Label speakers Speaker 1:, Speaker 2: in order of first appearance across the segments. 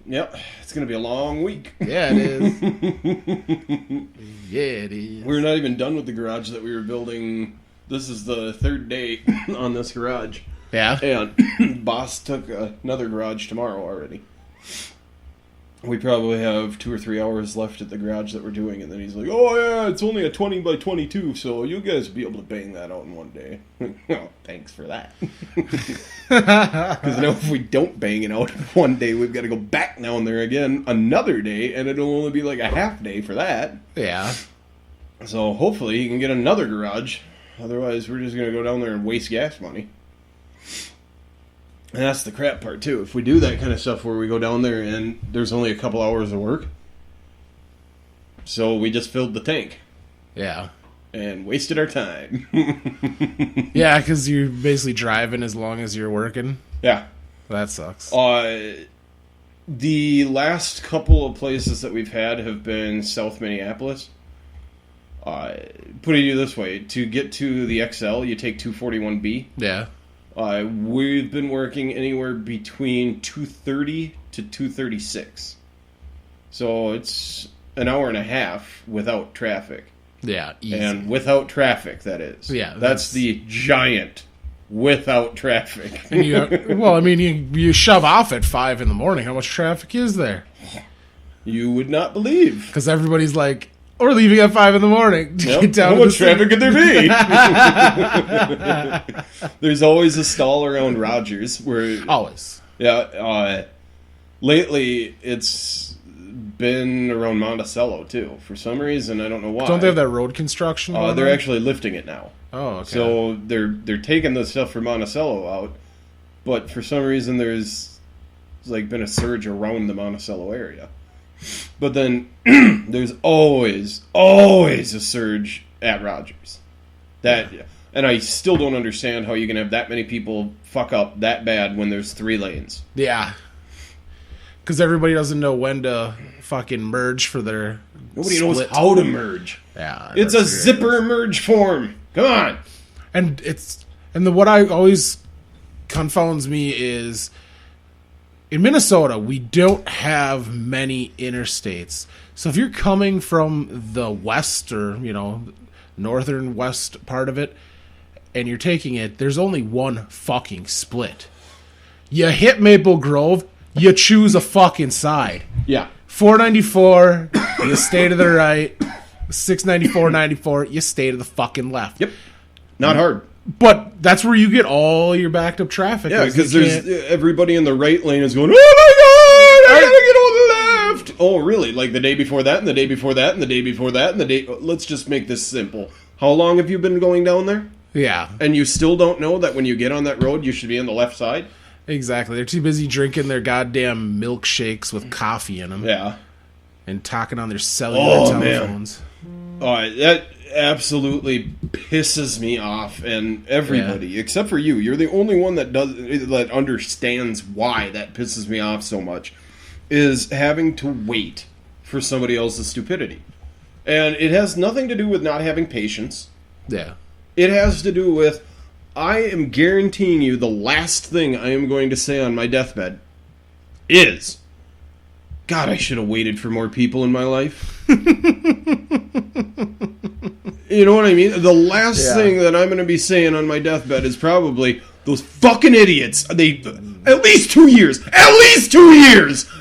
Speaker 1: Yep, it's going to be a long week.
Speaker 2: Yeah, it is. Yeah, it is.
Speaker 1: We're not even done with the garage that we were building. This is the third day on this garage.
Speaker 2: Yeah?
Speaker 1: And boss took another garage tomorrow already. We probably have 2 or 3 hours left at the garage that we're doing, and then he's like, oh yeah, it's only a 20 by 22, so you guys will be able to bang that out in one day. Oh, thanks for that. Because now if we don't bang it out in one day, we've got to go back down there again another day, and it'll only be like a half day for that.
Speaker 2: Yeah.
Speaker 1: So hopefully he can get another garage. Otherwise, we're just going to go down there and waste gas money. And that's the crap part, too. If we do that kind of stuff where we go down there and there's only a couple hours of work, so we just filled the tank.
Speaker 2: Yeah.
Speaker 1: And wasted our time.
Speaker 2: Yeah, because you're basically driving as long as you're working.
Speaker 1: Yeah.
Speaker 2: That sucks.
Speaker 1: The last couple of places that we've had have been South Minneapolis. Put it this way, to get to the XL, you take 241B.
Speaker 2: Yeah.
Speaker 1: We've been working anywhere between 2:30 to 2:36. So it's an hour and a half without traffic.
Speaker 2: Yeah, easy.
Speaker 1: And without traffic, that is.
Speaker 2: Yeah.
Speaker 1: That's the giant without traffic.
Speaker 2: And you shove off at 5 in the morning. How much traffic is there?
Speaker 1: You would not believe.
Speaker 2: Because everybody's like, we're leaving at 5 in the morning to
Speaker 1: Yep.
Speaker 2: get down
Speaker 1: How
Speaker 2: to
Speaker 1: much traffic could there be? There's always a stall around Rogers where
Speaker 2: Always.
Speaker 1: yeah. Lately, it's been around Monticello too. For some reason, I don't know why.
Speaker 2: Don't they have that road construction?
Speaker 1: They're actually lifting it now.
Speaker 2: Oh, okay.
Speaker 1: So they're taking the stuff from Monticello out, but for some reason there's like been a surge around the Monticello area. But then there's always a surge at Rogers. And I still don't understand how you can have that many people fuck up that bad when there's 3 lanes.
Speaker 2: Yeah. Because everybody doesn't know when to fucking merge for their
Speaker 1: Nobody knows how to merge.
Speaker 2: Yeah.
Speaker 1: It's a zipper merge form. Come on.
Speaker 2: And what I always confounds me is in Minnesota, we don't have many interstates. So if you're coming from the west or, northern west part of it, and you're taking it, there's only one fucking split. You hit Maple Grove, you choose a fucking side.
Speaker 1: Yeah.
Speaker 2: 494, you stay to the right. 694, 94, you stay to the fucking left.
Speaker 1: Yep. Not hard.
Speaker 2: But that's where you get all your backed up traffic.
Speaker 1: Yeah, because there's everybody in the right lane is going, oh my god, I gotta get on the left. Oh, really? Like the day before that, and the day before that, and the day before that, and the day... Let's just make this simple. How long have you been going down there?
Speaker 2: Yeah.
Speaker 1: And you still don't know that when you get on that road, you should be on the left side?
Speaker 2: Exactly. They're too busy drinking their goddamn milkshakes with coffee in them.
Speaker 1: Yeah.
Speaker 2: And talking on their cellular telephones.
Speaker 1: Man. That absolutely pisses me off, and everybody, except for you. You're the only one that understands why that pisses me off so much, is having to wait for somebody else's stupidity. And it has nothing to do with not having patience.
Speaker 2: Yeah.
Speaker 1: It has to do with, I am guaranteeing you the last thing I am going to say on my deathbed is, God, I should have waited for more people in my life. You know what I mean? The last thing that I'm going to be saying on my deathbed is probably, those fucking idiots, at least 2 years, and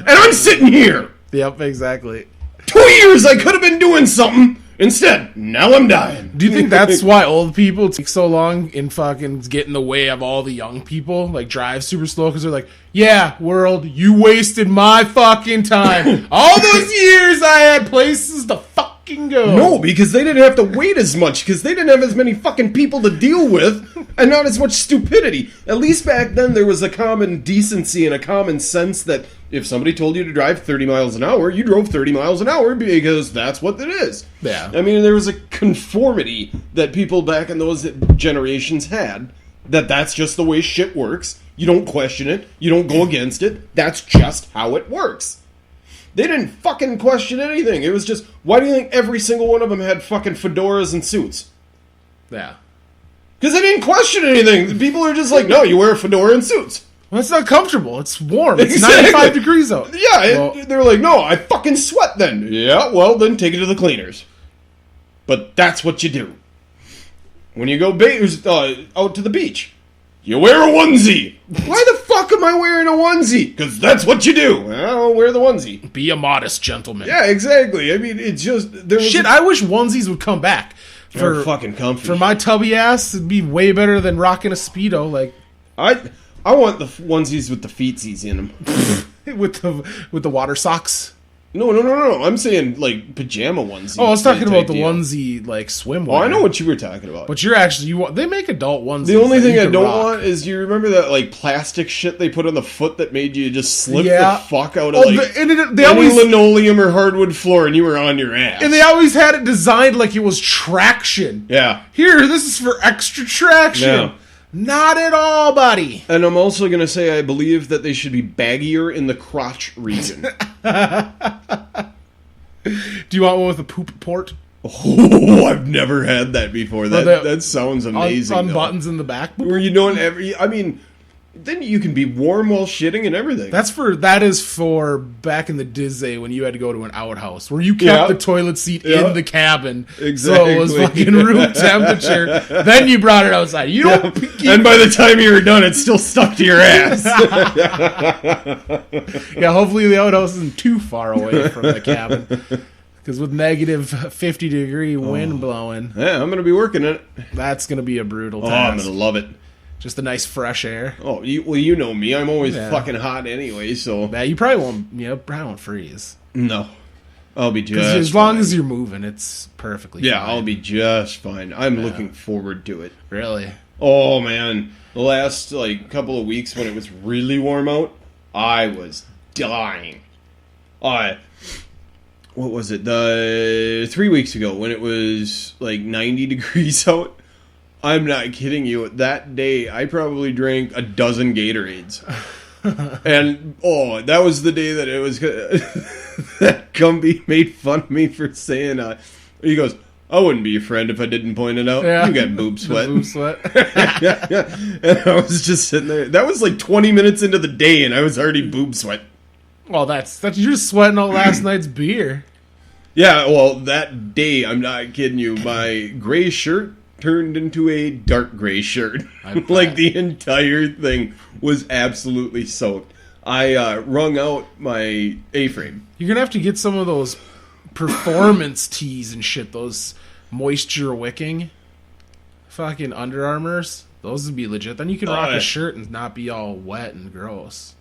Speaker 1: I'm sitting here.
Speaker 2: Yep, exactly.
Speaker 1: 2 years I could have been doing something. Instead, now I'm dying.
Speaker 2: Do you think that's why old people take so long in fucking get in the way of all the young people? Like, drive super slow because they're like, yeah, world, you wasted my fucking time. All those years I had places to fucking go.
Speaker 1: No, because they didn't have to wait as much, because they didn't have as many fucking people to deal with, and not as much stupidity. At least back then there was a common decency and a common sense that if somebody told you to drive 30 miles an hour, you drove 30 miles an hour because that's what it is.
Speaker 2: Yeah.
Speaker 1: I mean, there was a conformity that people back in those generations had, that's just the way shit works. You don't question it. You don't go against it. That's just how it works. They didn't fucking question anything. It was just, why do you think every single one of them had fucking fedoras and suits?
Speaker 2: Yeah.
Speaker 1: Because they didn't question anything. People are just like, no, you wear a fedora and suits.
Speaker 2: Well, it's not comfortable. It's warm. It's
Speaker 1: Exactly.
Speaker 2: 95 degrees out.
Speaker 1: Yeah,
Speaker 2: Well,
Speaker 1: they're like, no, I fucking sweat then. Yeah, well, then take it to the cleaners. But that's what you do. When you go out to the beach, you wear a onesie. Why the fuck am I wearing a onesie? Because that's what you do. Well, I'll wear the onesie.
Speaker 2: be a modest gentleman.
Speaker 1: Yeah, exactly. I mean, it's just...
Speaker 2: Shit, I wish onesies would come back.
Speaker 1: They're fucking comfy.
Speaker 2: For my tubby ass, it'd be way better than rocking a Speedo, like...
Speaker 1: I want the onesies with the feetsies in them.
Speaker 2: with the water socks.
Speaker 1: No. I'm saying, like, pajama onesies.
Speaker 2: Oh, I was talking about the
Speaker 1: deal.
Speaker 2: onesie, like, swimwear.
Speaker 1: Oh, I know what you were talking about.
Speaker 2: But you're actually... they make adult onesies.
Speaker 1: The only
Speaker 2: that
Speaker 1: thing
Speaker 2: you
Speaker 1: I
Speaker 2: can
Speaker 1: don't
Speaker 2: rock.
Speaker 1: want is, you remember that, like, plastic shit they put on the foot that made you just slip
Speaker 2: Yeah.
Speaker 1: the fuck out of, like,
Speaker 2: they
Speaker 1: any
Speaker 2: always...
Speaker 1: linoleum or hardwood floor and you were on your ass.
Speaker 2: And they always had it designed like it was traction.
Speaker 1: Yeah.
Speaker 2: Here, this is for extra traction.
Speaker 1: Yeah.
Speaker 2: Not at all, buddy.
Speaker 1: And I'm also going to say I believe that they should be baggier in the crotch region.
Speaker 2: Do you want one with a poop port?
Speaker 1: Oh, I've never had that before. That sounds amazing.
Speaker 2: On
Speaker 1: though.
Speaker 2: buttons in the back.
Speaker 1: Where you don't ever... I mean, then you can be warm while shitting and everything.
Speaker 2: That is for back in the Disney when you had to go to an outhouse where you kept
Speaker 1: Yeah.
Speaker 2: the toilet seat
Speaker 1: Yeah.
Speaker 2: in the cabin,
Speaker 1: Exactly.
Speaker 2: so it was fucking room temperature. Then you brought it outside. You don't.
Speaker 1: And by the time you were done, it's still stuck to your ass.
Speaker 2: Yeah, hopefully the outhouse isn't too far away from the cabin. Because with negative 50-degree wind blowing,
Speaker 1: Yeah, I'm going to be working it.
Speaker 2: that's going to be a brutal
Speaker 1: Oh, I'm
Speaker 2: task.
Speaker 1: going to love it.
Speaker 2: Just a nice fresh air.
Speaker 1: Oh, you know me. I'm always
Speaker 2: Yeah.
Speaker 1: fucking hot anyway, so...
Speaker 2: Yeah, you probably won't freeze.
Speaker 1: No. I'll be
Speaker 2: 'Cause
Speaker 1: just
Speaker 2: as long
Speaker 1: fine.
Speaker 2: as you're moving, it's perfectly
Speaker 1: Yeah,
Speaker 2: fine.
Speaker 1: I'll be just fine. I'm looking forward to it.
Speaker 2: Really?
Speaker 1: Oh, man. The last, couple of weeks when it was really warm out, I was dying. What was it? 3 weeks ago when it was, 90 degrees out. I'm not kidding you. That day, I probably drank a dozen Gatorades. And, that was the day that it was... that Gumby made fun of me for saying, he goes, I wouldn't be your friend if I didn't point it out.
Speaker 2: Yeah.
Speaker 1: You got boob sweat.
Speaker 2: Boob sweat.
Speaker 1: Yeah. And I was just sitting there. That was 20 minutes into the day, and I was already boob sweat.
Speaker 2: Well, that's you're just sweating out last night's beer.
Speaker 1: Yeah, well, that day, I'm not kidding you, my gray shirt turned into a dark gray shirt. The entire thing was absolutely soaked. I wrung out my A-frame.
Speaker 2: You're gonna have to get some of those performance tees and shit. Those moisture wicking, fucking Under Armours. Those would be legit. Then you can rock
Speaker 1: yeah.
Speaker 2: a shirt and not be all wet and gross.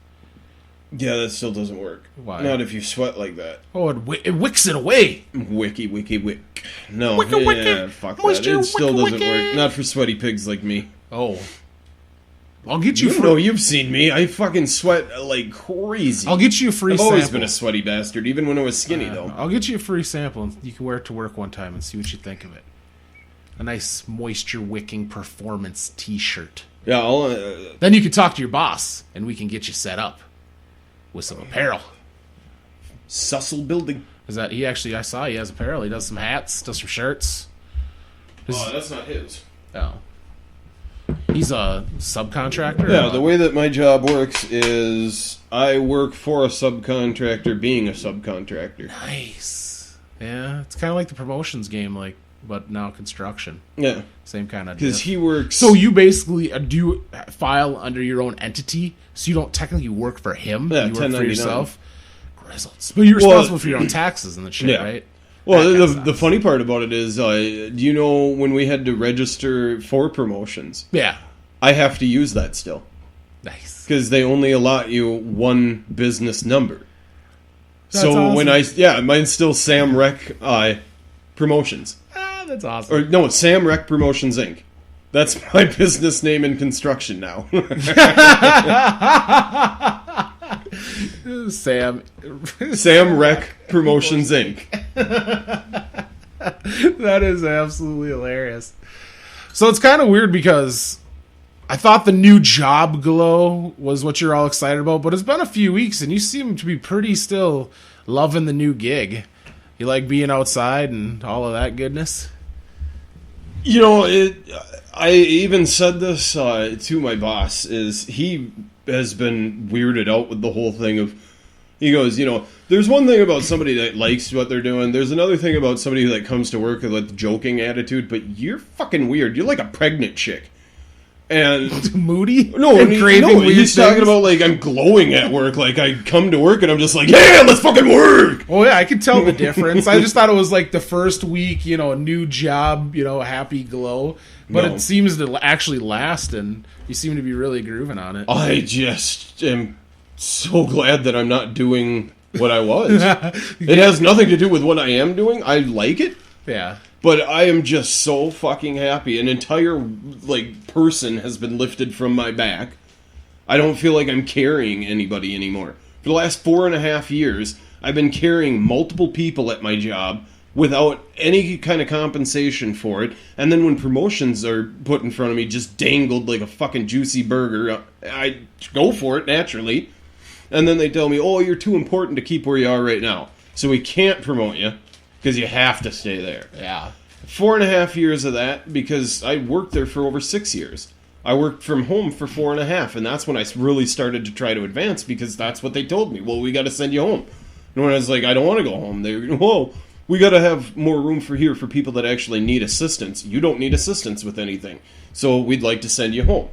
Speaker 1: Yeah, that still doesn't work.
Speaker 2: Why?
Speaker 1: Not if you sweat like that.
Speaker 2: Oh, it wicks it away.
Speaker 1: Wicky. No,
Speaker 2: Wicka, wicka.
Speaker 1: yeah, fuck
Speaker 2: Moisture,
Speaker 1: that. It still
Speaker 2: wicka,
Speaker 1: doesn't
Speaker 2: wicka.
Speaker 1: work. Not for sweaty pigs like me.
Speaker 2: Oh, I'll get you.
Speaker 1: You know, you've seen me. I fucking sweat like crazy.
Speaker 2: I'll get you a free
Speaker 1: I've
Speaker 2: sample.
Speaker 1: always been a sweaty bastard, even when I was skinny, though.
Speaker 2: I'll get you a free sample, and you can wear it to work one time and see what you think of it. A nice moisture wicking performance T-shirt.
Speaker 1: Yeah, I'll...
Speaker 2: Then you can talk to your boss, and we can get you set up with some apparel.
Speaker 1: Sussel building.
Speaker 2: Is that I saw he has apparel. He does some hats, does some shirts.
Speaker 1: Oh, that's not his.
Speaker 2: Oh. He's a subcontractor?
Speaker 1: Yeah, the way that my job works is I work for a subcontractor being a subcontractor.
Speaker 2: Nice. Yeah, it's kind of like the promotions game, but now construction.
Speaker 1: Yeah.
Speaker 2: Same kind of
Speaker 1: Because he works...
Speaker 2: So you basically do file under your own entity, so you don't technically work for him.
Speaker 1: Yeah,
Speaker 2: you work for
Speaker 1: 1099.
Speaker 2: yourself. Grizzles. But you're responsible for your own taxes and the shit,
Speaker 1: Yeah.
Speaker 2: right?
Speaker 1: Well,
Speaker 2: That kinda
Speaker 1: the
Speaker 2: sucks.
Speaker 1: funny part about it is, do you know when we had to register for promotions?
Speaker 2: Yeah.
Speaker 1: I have to use that still.
Speaker 2: Nice.
Speaker 1: Because they only allot you one business number.
Speaker 2: That's
Speaker 1: so
Speaker 2: awesome.
Speaker 1: when mine's still Sam Rec Promotions.
Speaker 2: That's awesome.
Speaker 1: Or no, Sam Rec Promotions Inc. That's my business name in construction now.
Speaker 2: Sam.
Speaker 1: Sam Rec Promotions Inc.
Speaker 2: That is absolutely hilarious. So it's kind of weird because I thought the new job glow was what you're all excited about, but it's been a few weeks and you seem to be pretty still loving the new gig. You like being outside and all of that goodness?
Speaker 1: You know, I even said this to my boss, is he has been weirded out with the whole thing of, he goes, there's one thing about somebody that likes what they're doing. There's another thing about somebody that comes to work with a joking attitude, but you're fucking weird. You're like a pregnant chick. And
Speaker 2: moody?
Speaker 1: No, he's talking about, like, I'm glowing at work. Like, I come to work and I'm just like, yeah, let's fucking work!
Speaker 2: Oh, yeah, I could tell the difference. I just thought it was, like, the first week, a new job, happy glow. But it seems to actually last, and you seem to be really grooving on it.
Speaker 1: I just am so glad that I'm not doing what I was. It has nothing to do with what I am doing. I like it.
Speaker 2: Yeah.
Speaker 1: But I am just so fucking happy. An entire, person has been lifted from my back. I don't feel like I'm carrying anybody anymore. For the last 4.5 years, I've been carrying multiple people at my job without any kind of compensation for it. And then when promotions are put in front of me, just dangled like a fucking juicy burger, I go for it, naturally. And then they tell me, oh, you're too important to keep where you are right now. So we can't promote you. Because you have to stay there.
Speaker 2: Yeah.
Speaker 1: 4.5 years of that, because I worked there for over 6 years. I worked from home for 4.5, and that's when I really started to try to advance, because that's what they told me. Well, we got to send you home. And when I was like, I don't want to go home, they were, whoa, we got to have more room for people that actually need assistance. You don't need assistance with anything. So we'd like to send you home.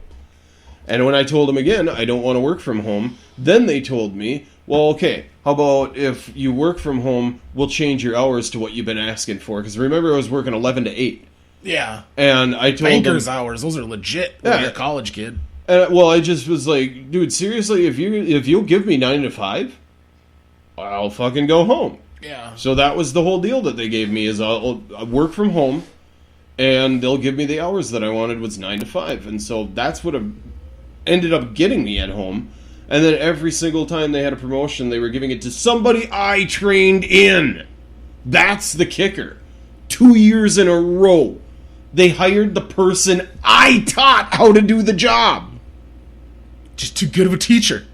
Speaker 1: And when I told them again, I don't want to work from home, then they told me, well, okay, how about if you work from home, we'll change your hours to what you've been asking for. Because remember, I was working 11 to 8.
Speaker 2: Yeah.
Speaker 1: And I told
Speaker 2: Banker's
Speaker 1: them,
Speaker 2: hours, those are legit when you're a college kid.
Speaker 1: And, well, I just was like, dude, seriously, if you'll give me 9 to 5, I'll fucking go home.
Speaker 2: Yeah.
Speaker 1: So that was the whole deal that they gave me, is I'll work from home, and they'll give me the hours that I wanted, was 9 to 5. And so that's what ended up getting me at home. And then every single time they had a promotion, they were giving it to somebody I trained in. That's the kicker. 2 years in a row, they hired the person I taught how to do the job.
Speaker 2: Just too good of a teacher.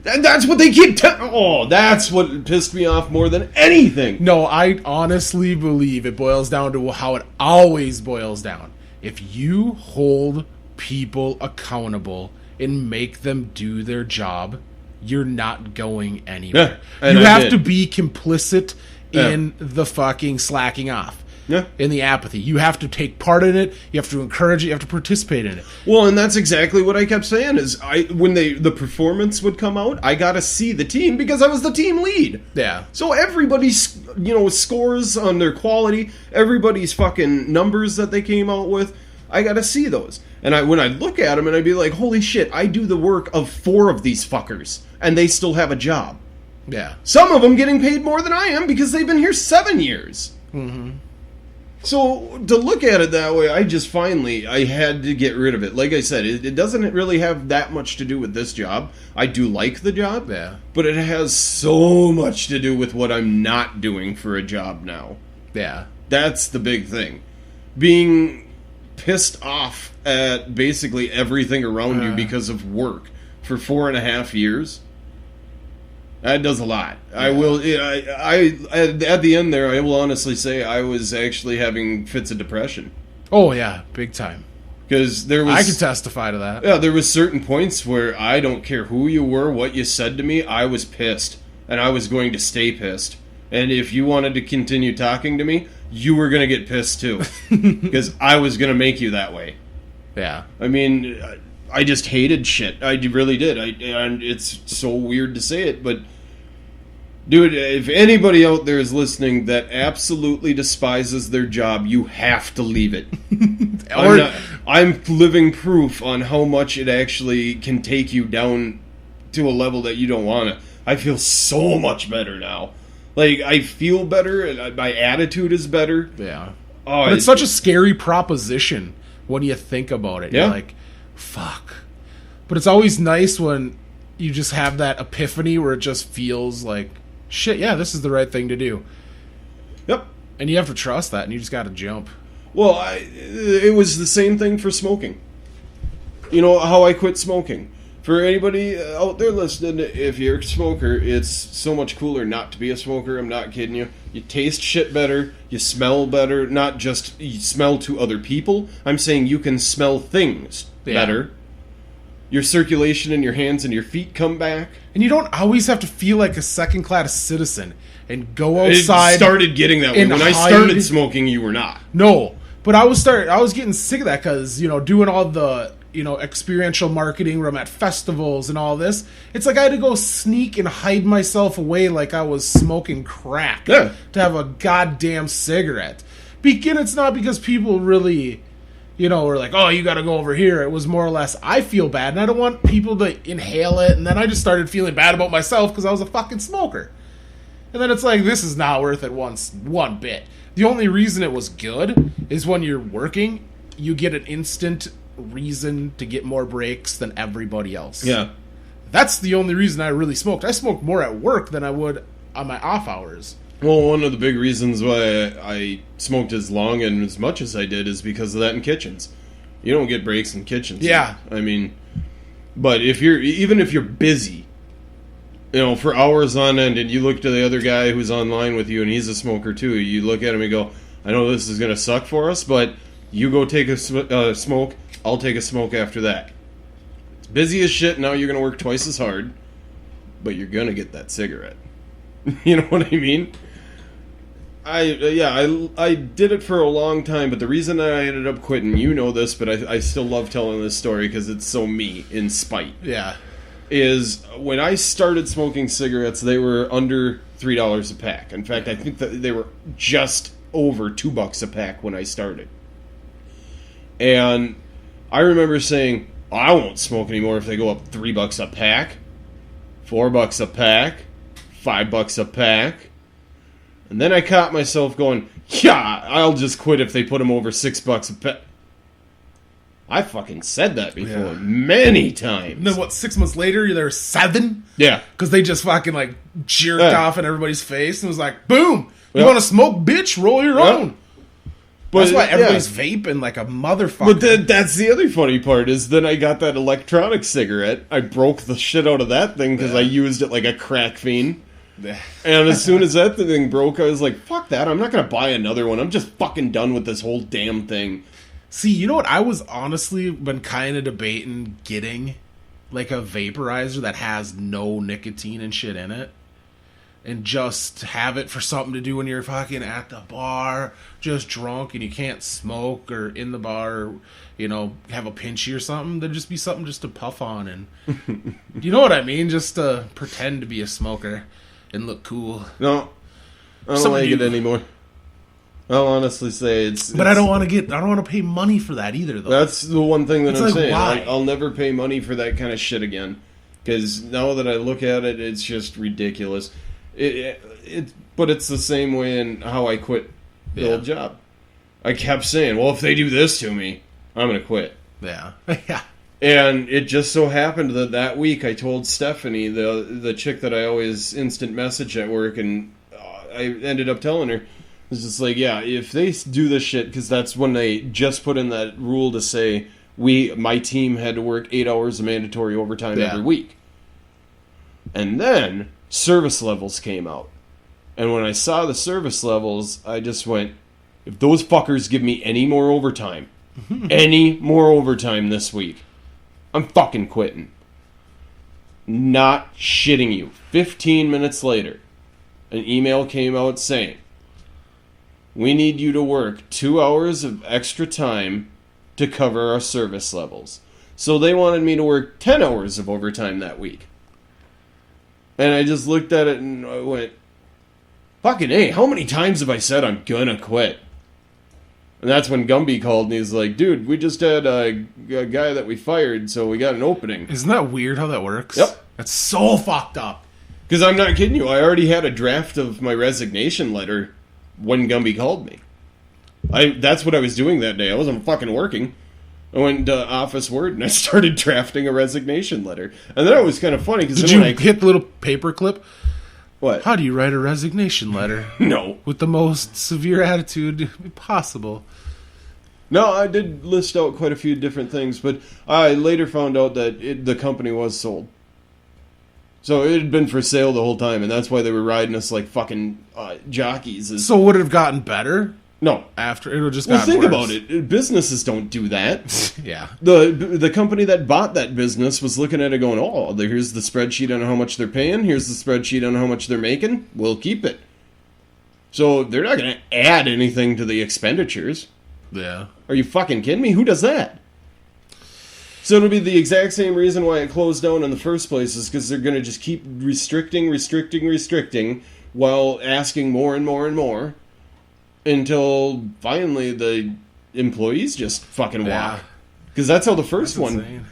Speaker 1: And that's what they keep that's what pissed me off more than anything.
Speaker 2: No, I honestly believe it boils down to how it always boils down. If you hold people accountable and make them do their job, you're not going anywhere.
Speaker 1: Yeah,
Speaker 2: you have to be complicit in the fucking slacking off.
Speaker 1: Yeah.
Speaker 2: In the apathy. You have to take part in it, you have to encourage it, you have to participate in it.
Speaker 1: Well, and that's exactly what I kept saying, is when the performance would come out, I got to see the team because I was the team lead.
Speaker 2: Yeah.
Speaker 1: So everybody's, scores on their quality, everybody's fucking numbers that they came out with, I got to see those. And when I look at them and I'd be like, holy shit, I do the work of 4 of these fuckers, and they still have a job.
Speaker 2: Yeah.
Speaker 1: Some of them getting paid more than I am because they've been here 7 years.
Speaker 2: Mm-hmm.
Speaker 1: So to look at it that way, I had to get rid of it. Like I said, it doesn't really have that much to do with this job. I do like the job, but it has so much to do with what I'm not doing for a job now.
Speaker 2: Yeah.
Speaker 1: That's the big thing. Being pissed off at basically everything around you because of work for 4.5 years. That does a lot. Yeah. I will. At the end there, I will honestly say I was actually having fits of depression.
Speaker 2: Oh yeah, big time.
Speaker 1: Because I
Speaker 2: can testify to that.
Speaker 1: Yeah, there was certain points where I don't care who you were, what you said to me, I was pissed, and I was going to stay pissed. And if you wanted to continue talking to me, you were going to get pissed too, because I was going to make you that way.
Speaker 2: Yeah.
Speaker 1: I mean, I just hated shit. I really did. And it's so weird to say it, but dude, if anybody out there is listening that absolutely despises their job, you have to leave it. I'm living proof on how much it actually can take you down to a level that you don't want to. I feel so much better now. Like, I feel better, and my attitude is better.
Speaker 2: Yeah. But it's such a scary proposition when you think about it. Yeah. You're like, fuck. But it's always nice when you just have that epiphany where it just feels like, shit, yeah, this is the right thing to do.
Speaker 1: Yep.
Speaker 2: And you have to trust that, and you just got to jump.
Speaker 1: Well, it was the same thing for smoking. You know, how I quit smoking. For anybody out there listening, if you're a smoker, it's so much cooler not to be a smoker. I'm not kidding you. You taste shit better. You smell better. Not just you smell to other people. I'm saying you can smell things better. your circulation in your hands and your feet come back.
Speaker 2: And you don't always have to feel like a second-class citizen and go outside.
Speaker 1: It started getting that way. When I started smoking, you were not.
Speaker 2: No, but I was getting sick of that because, doing all the, experiential marketing where I'm at festivals and all this. It's like I had to go sneak and hide myself away like I was smoking crack to have a goddamn cigarette. It's not because people really, were like, oh, you got to go over here. It was more or less, I feel bad, and I don't want people to inhale it. And then I just started feeling bad about myself because I was a fucking smoker. And then it's like, this is not worth it one bit. The only reason it was good is when you're working, you get an instant reason to get more breaks than everybody else.
Speaker 1: Yeah.
Speaker 2: That's the only reason I really smoked. I smoked more at work than I would on my off hours.
Speaker 1: Well, one of the big reasons why I smoked as long and as much as I did is because of that in kitchens. You don't get breaks in kitchens.
Speaker 2: Yeah.
Speaker 1: I mean, but even if you're busy, for hours on end, and you look to the other guy who's online with you and he's a smoker too, you look at him and go, I know this is going to suck for us, but you go take a smoke, I'll take a smoke after that. It's busy as shit, now you're going to work twice as hard, but you're going to get that cigarette. You know what I mean? I did it for a long time, but the reason I ended up quitting, you know this, but I still love telling this story because it's so me, in spite.
Speaker 2: Yeah.
Speaker 1: Is when I started smoking cigarettes, they were under $3 a pack. In fact, I think that they were just over $2 a pack when I started. And I remember saying, I won't smoke anymore if they go up $3 a pack, $4 a pack, $5 a pack. And then I caught myself going, yeah, I'll just quit if they put them over $6 a pack. I fucking said that before many times.
Speaker 2: And then 6 months later, there were 7?
Speaker 1: Yeah.
Speaker 2: Because they just fucking jerked off in everybody's face and was like, boom, you want to smoke, bitch, roll your own. But that's why everybody's vaping like a motherfucker.
Speaker 1: But that's the other funny part is then I got that electronic cigarette. I broke the shit out of that thing because I used it like a crack fiend. And as soon as that thing broke, I was like, fuck that, I'm not going to buy another one. I'm just fucking done with this whole damn thing.
Speaker 2: See, you know what? I was honestly been kind of debating getting like a vaporizer that has no nicotine and shit in it. And just have it for something to do when you're fucking at the bar, just drunk and you can't smoke, or in the bar, or, have a pinchy or something. There'd just be something just to puff on. And you know what I mean? Just to pretend to be a smoker and look cool.
Speaker 1: No, I don't like it anymore. I'll honestly say it's...
Speaker 2: But I don't want to pay money for that either, though.
Speaker 1: That's the one thing that I'm saying.
Speaker 2: Why?
Speaker 1: I'll never pay money for that kind of shit again. Because now that I look at it, it's just ridiculous. But it's the same way in how I quit the old job. I kept saying, well, if they do this to me, I'm going to quit.
Speaker 2: Yeah. Yeah.
Speaker 1: And it just so happened that week I told Stephanie, the chick that I always instant message at work, and I ended up telling her, it's just like, yeah, if they do this shit, because that's when they just put in that rule to say my team had to work 8 hours of mandatory overtime every week. And then service levels came out. And when I saw the service levels, I just went, if those fuckers give me any more overtime this week, I'm fucking quitting. Not shitting you. 15 minutes later, an email came out saying, we need you to work 2 hours of extra time to cover our service levels. So they wanted me to work 10 hours of overtime that week. And I just looked at it and I went, fucking A, how many times have I said I'm gonna quit? And that's when Gumby called and he's like, dude, we just had a guy that we fired, so we got an opening.
Speaker 2: Isn't that weird how that works?
Speaker 1: Yep.
Speaker 2: That's so fucked up.
Speaker 1: Because I'm not kidding you, I already had a draft of my resignation letter when Gumby called me. That's what I was doing that day. I wasn't fucking working. I went to Office Word and I started drafting a resignation letter. And then it was kind of funny because
Speaker 2: did you hit the little paper clip?
Speaker 1: What?
Speaker 2: How do you write a resignation letter?
Speaker 1: No.
Speaker 2: With the most severe attitude possible.
Speaker 1: No, I did list out quite a few different things, but I later found out that the company was sold. So it had been for sale the whole time, and that's why they were riding us like fucking jockeys.
Speaker 2: So would it have gotten better No, after it'll just.
Speaker 1: Well, think
Speaker 2: worse.
Speaker 1: about it. Businesses don't do that.
Speaker 2: Yeah.
Speaker 1: The company that bought that business was looking at it, going, "Oh, here's the spreadsheet on how much they're paying. Here's the spreadsheet on how much they're making. We'll keep it." So they're not going to add anything to the expenditures.
Speaker 2: Yeah.
Speaker 1: Are you fucking kidding me? Who does that? So it'll be the exact same reason why it closed down in the first place, is because they're going to just keep restricting, while asking more and more and more, until finally the employees just fucking walk. Because that's how the first one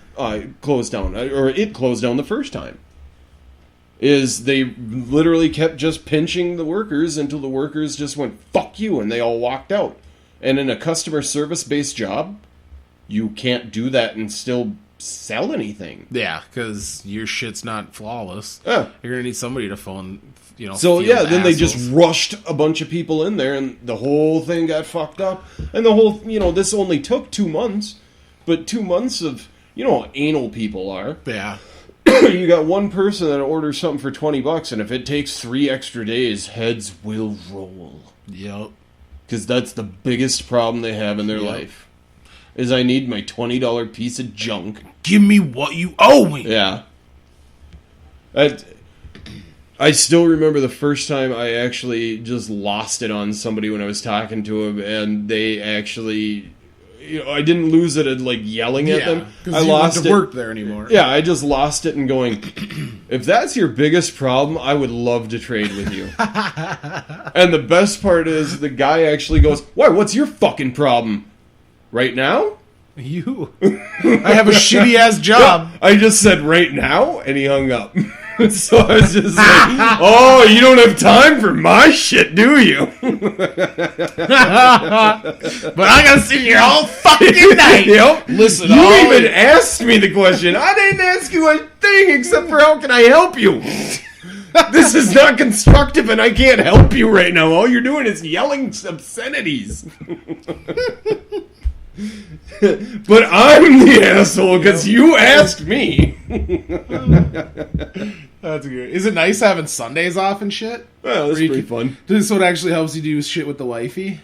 Speaker 1: closed down, or it closed down the first time. Is they literally kept just pinching the workers until the workers just went, fuck you, and they all walked out. And in a customer service-based job, you can't do that and still sell anything.
Speaker 2: Yeah, because your shit's not flawless.
Speaker 1: Yeah.
Speaker 2: You're going to need somebody to phone,
Speaker 1: So, yeah, then they
Speaker 2: assholes.
Speaker 1: just rushed a bunch of people in there, and the whole thing got fucked up. And the whole, this only took 2 months. But 2 months of, how anal people are.
Speaker 2: Yeah.
Speaker 1: You got one person that orders something for $20, and if it takes 3 extra days, heads will roll.
Speaker 2: Yep.
Speaker 1: Because that's the biggest problem they have in their life. Is I need my $20 piece of junk.
Speaker 2: Give me what you owe me.
Speaker 1: Yeah. I still remember the first time I actually just lost it on somebody when I was talking to him, and they actually, I didn't lose it at yelling at them.
Speaker 2: I lost it. To work there anymore.
Speaker 1: Yeah, I just lost it and going, if that's your biggest problem, I would love to trade with you. And the best part is the guy actually goes, why, what's your fucking problem? Right now?
Speaker 2: You. I have a shitty ass job.
Speaker 1: I just said right now, and he hung up. So I was just like, oh, you don't have time for my shit, do you?
Speaker 2: But I gotta sit here all fucking night.
Speaker 1: Yep.
Speaker 2: Listen,
Speaker 1: you even asked me the question. I didn't ask you a thing except for how can I help you? This is not constructive, and I can't help you right now. All you're doing is yelling obscenities. But I'm the asshole because you asked me.
Speaker 2: That's good. Is it nice having Sundays off and shit?
Speaker 1: Well, that's pretty fun.
Speaker 2: This is what actually helps you do shit with the wifey?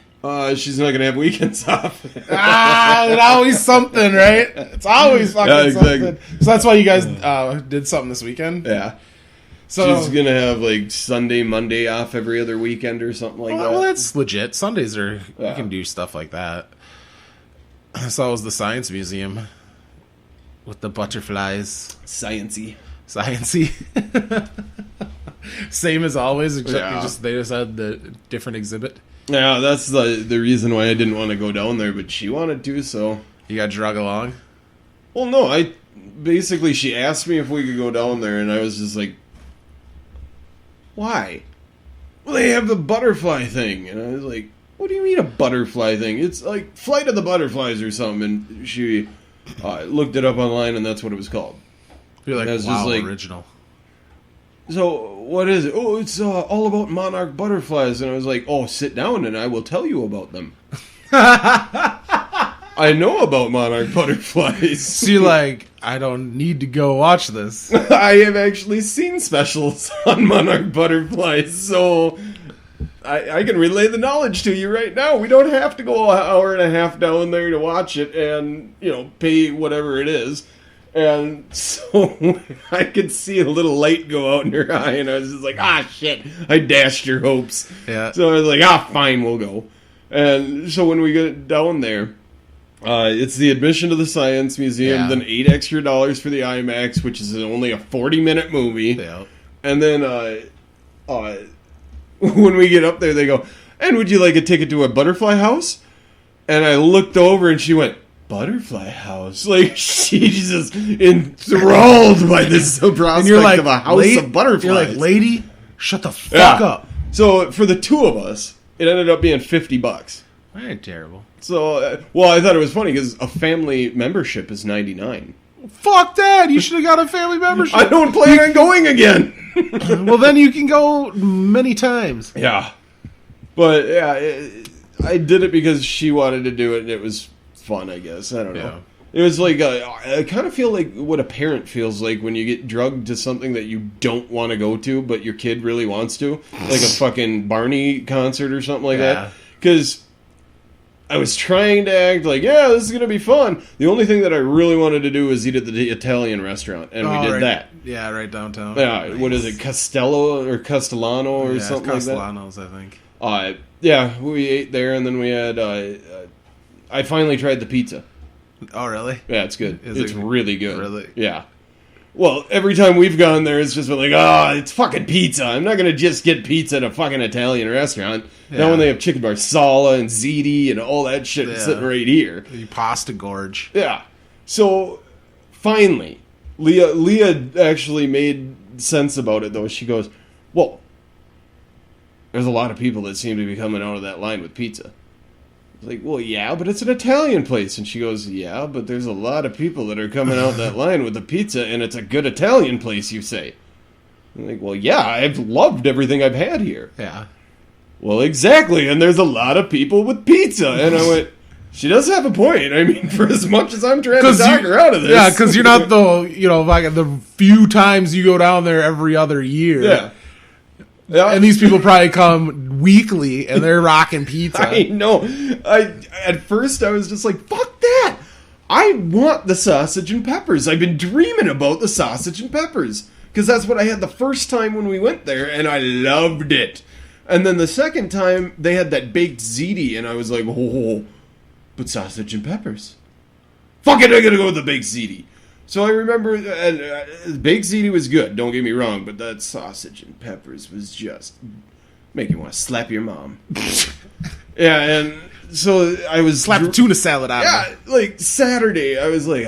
Speaker 1: She's not gonna have weekends off.
Speaker 2: It's always something, right? It's always fucking something. So that's why you guys did something this weekend?
Speaker 1: Yeah.
Speaker 2: So
Speaker 1: she's gonna have Sunday, Monday off every other weekend or something like that.
Speaker 2: Well, that's legit. Sundays you can do stuff like that. So it was the Science Museum with the butterflies.
Speaker 1: Sciencey.
Speaker 2: Same as always, except they just had the different exhibit.
Speaker 1: Yeah, that's the reason why I didn't want to go down there, but she wanted to, so...
Speaker 2: You got drug along?
Speaker 1: Well, no, basically, she asked me if we could go down there, and I was just like, why? Well, they have the butterfly thing, and I was like, what do you mean a butterfly thing? It's like Flight of the Butterflies or something, and she looked it up online, and that's what it was called.
Speaker 2: You're like, wow, original.
Speaker 1: So, what is it? Oh, it's all about monarch butterflies. And I was like, oh, sit down and I will tell you about them. I know about monarch butterflies.
Speaker 2: So you're like, I don't need to go watch this.
Speaker 1: I have actually seen specials on monarch butterflies, so I can relay the knowledge to you right now. We don't have to go an hour and a half down there to watch it and, pay whatever it is. And so I could see a little light go out in her eye, and I was just like, shit, I dashed your hopes.
Speaker 2: Yeah.
Speaker 1: So I was like, fine, we'll go. And so when we get down there, it's the admission to the Science Museum, then $8 extra for the IMAX, which is only a 40-minute movie.
Speaker 2: Yeah.
Speaker 1: And then when we get up there, they go, and would you like a ticket to a butterfly house? And I looked over, and she went, butterfly house? She's just enthralled by this prospect of a house of butterflies.
Speaker 2: You're like, lady, shut the fuck up.
Speaker 1: So for the two of us, it ended up being $50.
Speaker 2: That ain't terrible.
Speaker 1: So, I thought it was funny because a family membership is $99.
Speaker 2: Fuck that! You should have got a family membership.
Speaker 1: I don't plan on going again.
Speaker 2: Well, then you can go many times.
Speaker 1: Yeah, but I did it because she wanted to do it, and it was fun, I guess. I don't know. Yeah. It was like, I kind of feel like what a parent feels like when you get drugged to something that you don't want to go to, but your kid really wants to. Like a fucking Barney concert or something like that. Because I was trying to act like, yeah, this is going to be fun. The only thing that I really wanted to do was eat at the Italian restaurant, and we did that.
Speaker 2: Yeah, right downtown.
Speaker 1: Yeah,
Speaker 2: Nice.
Speaker 1: what is it, Castello or Castellano or something like that?
Speaker 2: Castellanos, I think.
Speaker 1: Yeah, we ate there, and then we had, I finally tried the pizza.
Speaker 2: Oh, really?
Speaker 1: Yeah, it's good.
Speaker 2: Is
Speaker 1: It's
Speaker 2: it
Speaker 1: really good.
Speaker 2: really?
Speaker 1: Yeah. Well, every time we've gone there, it's just been like, it's fucking pizza. I'm not going to just get pizza at a fucking Italian restaurant.
Speaker 2: Yeah.
Speaker 1: Now when they have chicken marsala and ziti and all that shit sitting right here.
Speaker 2: The pasta gorge.
Speaker 1: Yeah. So, finally, Leah actually made sense about it, though. She goes, well, there's a lot of people that seem to be coming out of that line with pizza. I was like, well, yeah, but it's an Italian place. And she goes, yeah, but there's a lot of people that are coming out that line with the pizza, and it's a good Italian place, you say. I'm like, well, yeah, I've loved everything I've had here.
Speaker 2: Yeah.
Speaker 1: Well, exactly, and there's a lot of people with pizza. And I went, she does have a point. I mean, for as much as I'm trying to talk her out of this.
Speaker 2: Yeah, because you're not the few times you go down there every other year.
Speaker 1: Yeah.
Speaker 2: And these people probably come weekly, and they're rocking pizza.
Speaker 1: I know. At first, I was just like, fuck that. I want the sausage and peppers. I've been dreaming about the sausage and peppers. Because that's what I had the first time when we went there, and I loved it. And then the second time, they had that baked ziti, and I was like, oh, but sausage and peppers. Fuck it, I gotta go with the baked ziti. So I remember, baked ziti was good, don't get me wrong, but that sausage and peppers was just make you want to slap your mom. Yeah, and so I was...
Speaker 2: Slap the tuna salad out of it.
Speaker 1: Yeah, like Saturday, I was like,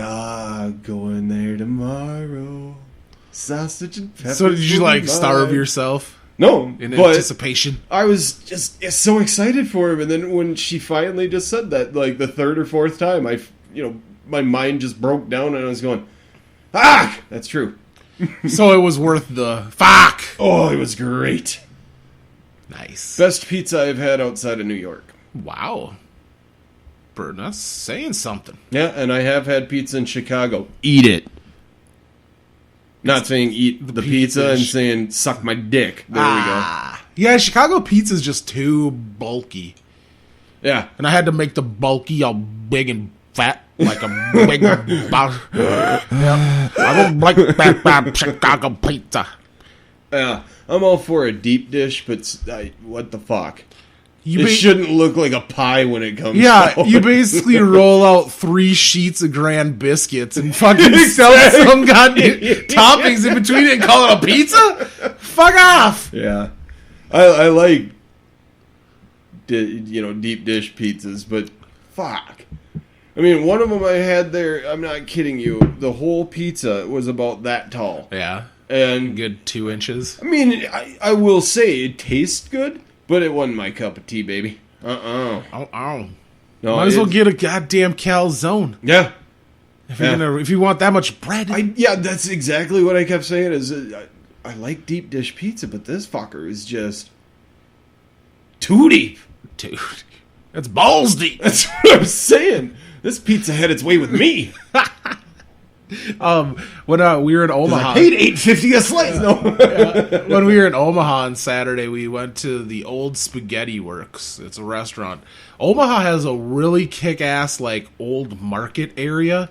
Speaker 1: going there tomorrow. Sausage and peppers.
Speaker 2: So did you, starve yourself?
Speaker 1: No,
Speaker 2: in
Speaker 1: but
Speaker 2: anticipation.
Speaker 1: I was just so excited for him, and then when she finally just said that, like the third or fourth time, my mind just broke down, and I was going, "Fuck!" That's true.
Speaker 2: So it was worth the fuck.
Speaker 1: Oh, it was great.
Speaker 2: Nice.
Speaker 1: Best pizza I've had outside of New York.
Speaker 2: Wow. Bird, that's saying something.
Speaker 1: Yeah, and I have had pizza in Chicago. Eat it. Not saying eat the pizza and saying suck my dick. There we go.
Speaker 2: Yeah, Chicago pizza's just too bulky.
Speaker 1: Yeah.
Speaker 2: And I had to make the bulky all big and fat, like a big... Yeah. I don't like that Chicago pizza.
Speaker 1: Yeah, I'm all for a deep dish, but what the fuck?
Speaker 2: It
Speaker 1: shouldn't look like a pie when it comes
Speaker 2: out.
Speaker 1: out.
Speaker 2: You basically roll out 3 sheets of Grand Biscuits and fucking sell some goddamn toppings in between it and call it a pizza? Fuck off!
Speaker 1: Yeah. I like, deep dish pizzas, but fuck. I mean, one of them I had there, I'm not kidding you, the whole pizza was about that tall.
Speaker 2: Yeah.
Speaker 1: And
Speaker 2: good 2 inches.
Speaker 1: I mean, I will say it tastes good, but it wasn't my cup of tea, baby. Oh. No,
Speaker 2: might as well get a goddamn calzone.
Speaker 1: Yeah.
Speaker 2: If you want that much bread.
Speaker 1: Yeah, that's exactly what I kept saying. I like deep dish pizza, but this fucker is just too deep.
Speaker 2: Dude, that's balls deep.
Speaker 1: That's what I'm saying. This pizza had its way with me.
Speaker 2: When we were in Omaha,
Speaker 1: I paid $8.50 a slice. No.
Speaker 2: When we were in Omaha on Saturday, we went to the Old Spaghetti Works. It's a restaurant. Omaha has a really kick-ass old market area.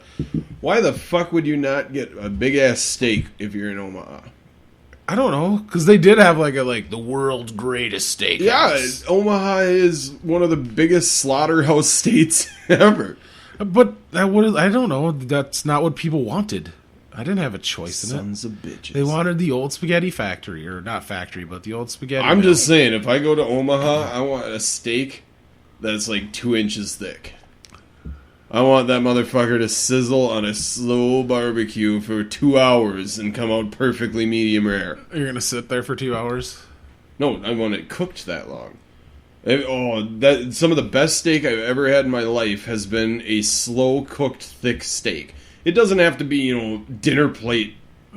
Speaker 1: Why the fuck would you not get a big ass steak if you're in Omaha?
Speaker 2: I don't know, because they did have the world's greatest steak.
Speaker 1: Yeah, Omaha is one of the biggest slaughterhouse states ever.
Speaker 2: But I don't know. That's not what people wanted. I didn't have a choice in it.
Speaker 1: Sons of bitches.
Speaker 2: They wanted the old spaghetti factory, or not factory, but the old spaghetti.
Speaker 1: I'm just saying, if I go to Omaha, I want a steak that's 2 inches thick. I want that motherfucker to sizzle on a slow barbecue for 2 hours and come out perfectly medium rare.
Speaker 2: You're gonna sit there for 2 hours?
Speaker 1: No, I want it cooked that long. Some of the best steak I've ever had in my life has been a slow cooked thick steak. It doesn't have to be, dinner plate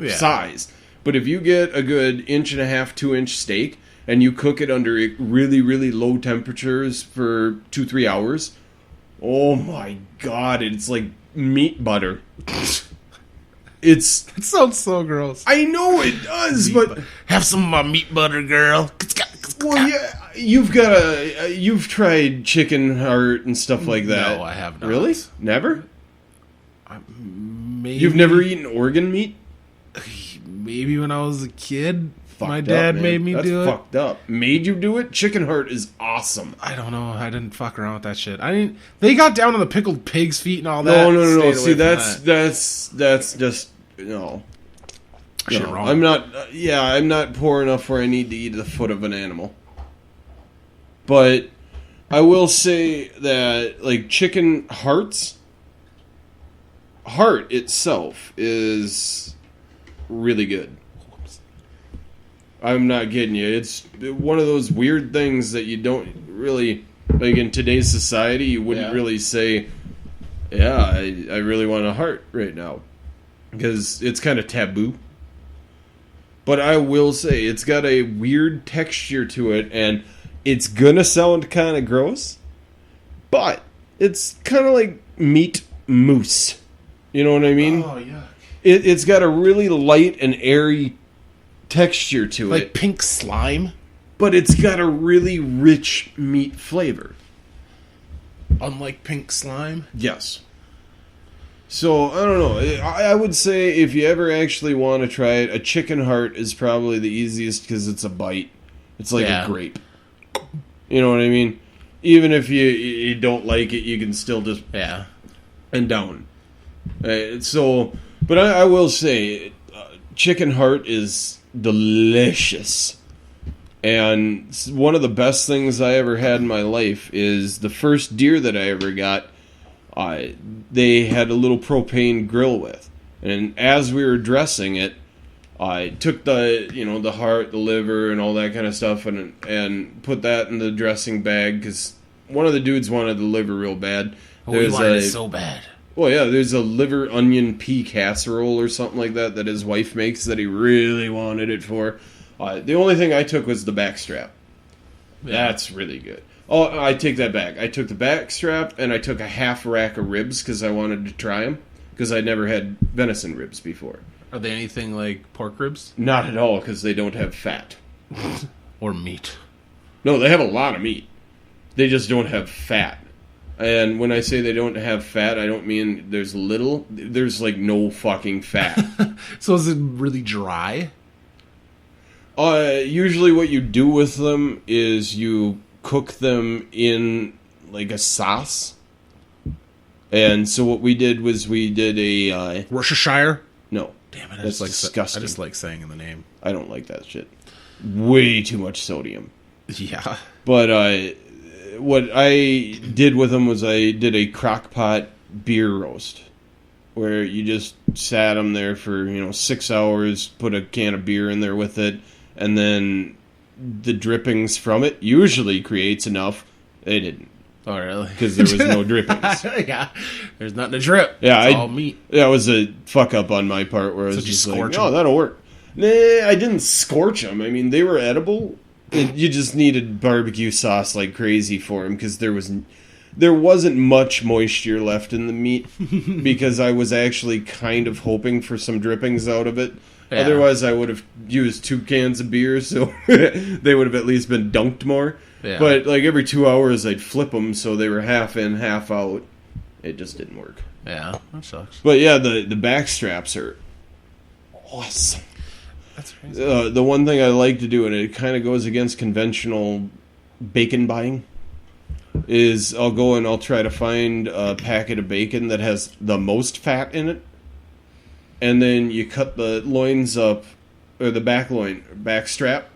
Speaker 1: size. But if you get a good 1.5-inch, 2-inch steak and you cook it under really, really low temperatures for 2-3 hours, oh my god, it's like meat butter. It
Speaker 2: sounds so gross.
Speaker 1: I know it does, but
Speaker 2: have some of my meat butter, girl.
Speaker 1: Well, yeah, you've tried chicken heart and stuff like that.
Speaker 2: No, I have not.
Speaker 1: Really? Never?
Speaker 2: Maybe,
Speaker 1: You've never eaten organ meat?
Speaker 2: Maybe when I was a kid, my
Speaker 1: Fucked
Speaker 2: dad
Speaker 1: up, man.
Speaker 2: made me
Speaker 1: That's
Speaker 2: do it.
Speaker 1: fucked up. Made you do it? Chicken heart is awesome.
Speaker 2: I don't know. I didn't fuck around with that shit. I didn't. They got down on the pickled pig's feet and all that.
Speaker 1: No.
Speaker 2: Stayed
Speaker 1: See,
Speaker 2: away from
Speaker 1: that's just no.
Speaker 2: Shit
Speaker 1: No,
Speaker 2: wrong.
Speaker 1: I'm not. I'm not poor enough where I need to eat the foot of an animal. But I will say that, like, chicken heart itself is really good. I'm not kidding you. It's one of those weird things that you don't really, like, in today's society, you wouldn't really say, yeah, I really want a heart right now. Because it's kind of taboo. But I will say, it's got a weird texture to it, and it's gonna sound kind of gross, but it's kind of like meat mousse. You know what I mean?
Speaker 2: Oh, yeah.
Speaker 1: It's got a really light and airy texture to
Speaker 2: Like
Speaker 1: it,
Speaker 2: pink slime.
Speaker 1: but it's got a really rich meat flavor.
Speaker 2: Unlike pink slime.
Speaker 1: Yes. So, I don't know. I would say if you ever actually want to try it, a chicken heart is probably the easiest because it's a bite. It's like a grape. You know what I mean? Even if you don't like it, you can still just...
Speaker 2: Yeah.
Speaker 1: And down. But I will say, chicken heart is delicious. And one of the best things I ever had in my life is the first deer that I ever got. They had a little propane grill with, and as we were dressing it, I took the heart, the liver, and all that kind of stuff, and put that in the dressing bag because one of the dudes wanted the liver real bad.
Speaker 2: We wanted it so bad.
Speaker 1: Well, yeah, there's a liver onion pea casserole or something like that his wife makes that he really wanted it for. The only thing I took was the back strap. Yeah. That's really good. Oh, I take that back. I took the back strap and I took a half rack of ribs because I wanted to try them because I'd never had venison ribs before.
Speaker 2: Are they anything like pork ribs?
Speaker 1: Not at all because they don't have fat.
Speaker 2: Or meat?
Speaker 1: No, they have a lot of meat. They just don't have fat. And when I say they don't have fat, I don't mean there's little. There's like no fucking fat.
Speaker 2: So is it really dry?
Speaker 1: Usually what you do with them is you cook them in like a sauce. And so what we did was we did a...
Speaker 2: Worcestershire?
Speaker 1: No.
Speaker 2: Damn it,
Speaker 1: That's disgusting.
Speaker 2: I just like saying in the name.
Speaker 1: I don't like that shit. Way too much sodium.
Speaker 2: Yeah.
Speaker 1: But what I did with them was I did a crock pot beer roast. Where you just sat them there for, 6 hours, put a can of beer in there with it, and then the drippings from it usually creates enough. They didn't.
Speaker 2: Oh, really?
Speaker 1: Because there was no drippings.
Speaker 2: Yeah. There's nothing to drip.
Speaker 1: Yeah,
Speaker 2: it's all meat.
Speaker 1: That was a fuck up on my part where I was just like, oh, that'll work. Nah, I didn't scorch them. I mean, they were edible. You just needed barbecue sauce like crazy for them because there wasn't much moisture left in the meat because I was actually kind of hoping for some drippings out of it. Yeah. Otherwise, I would have used 2 cans of beer, so they would have at least been dunked more. Yeah. But like every 2 hours, I'd flip them so they were half in, half out. It just didn't work.
Speaker 2: Yeah, that sucks.
Speaker 1: But yeah, the back straps are awesome.
Speaker 2: That's crazy.
Speaker 1: The one thing I like to do, and it kind of goes against conventional bacon buying, is I'll go and I'll try to find a packet of bacon that has the most fat in it. And then you cut the loins up, or the back strap,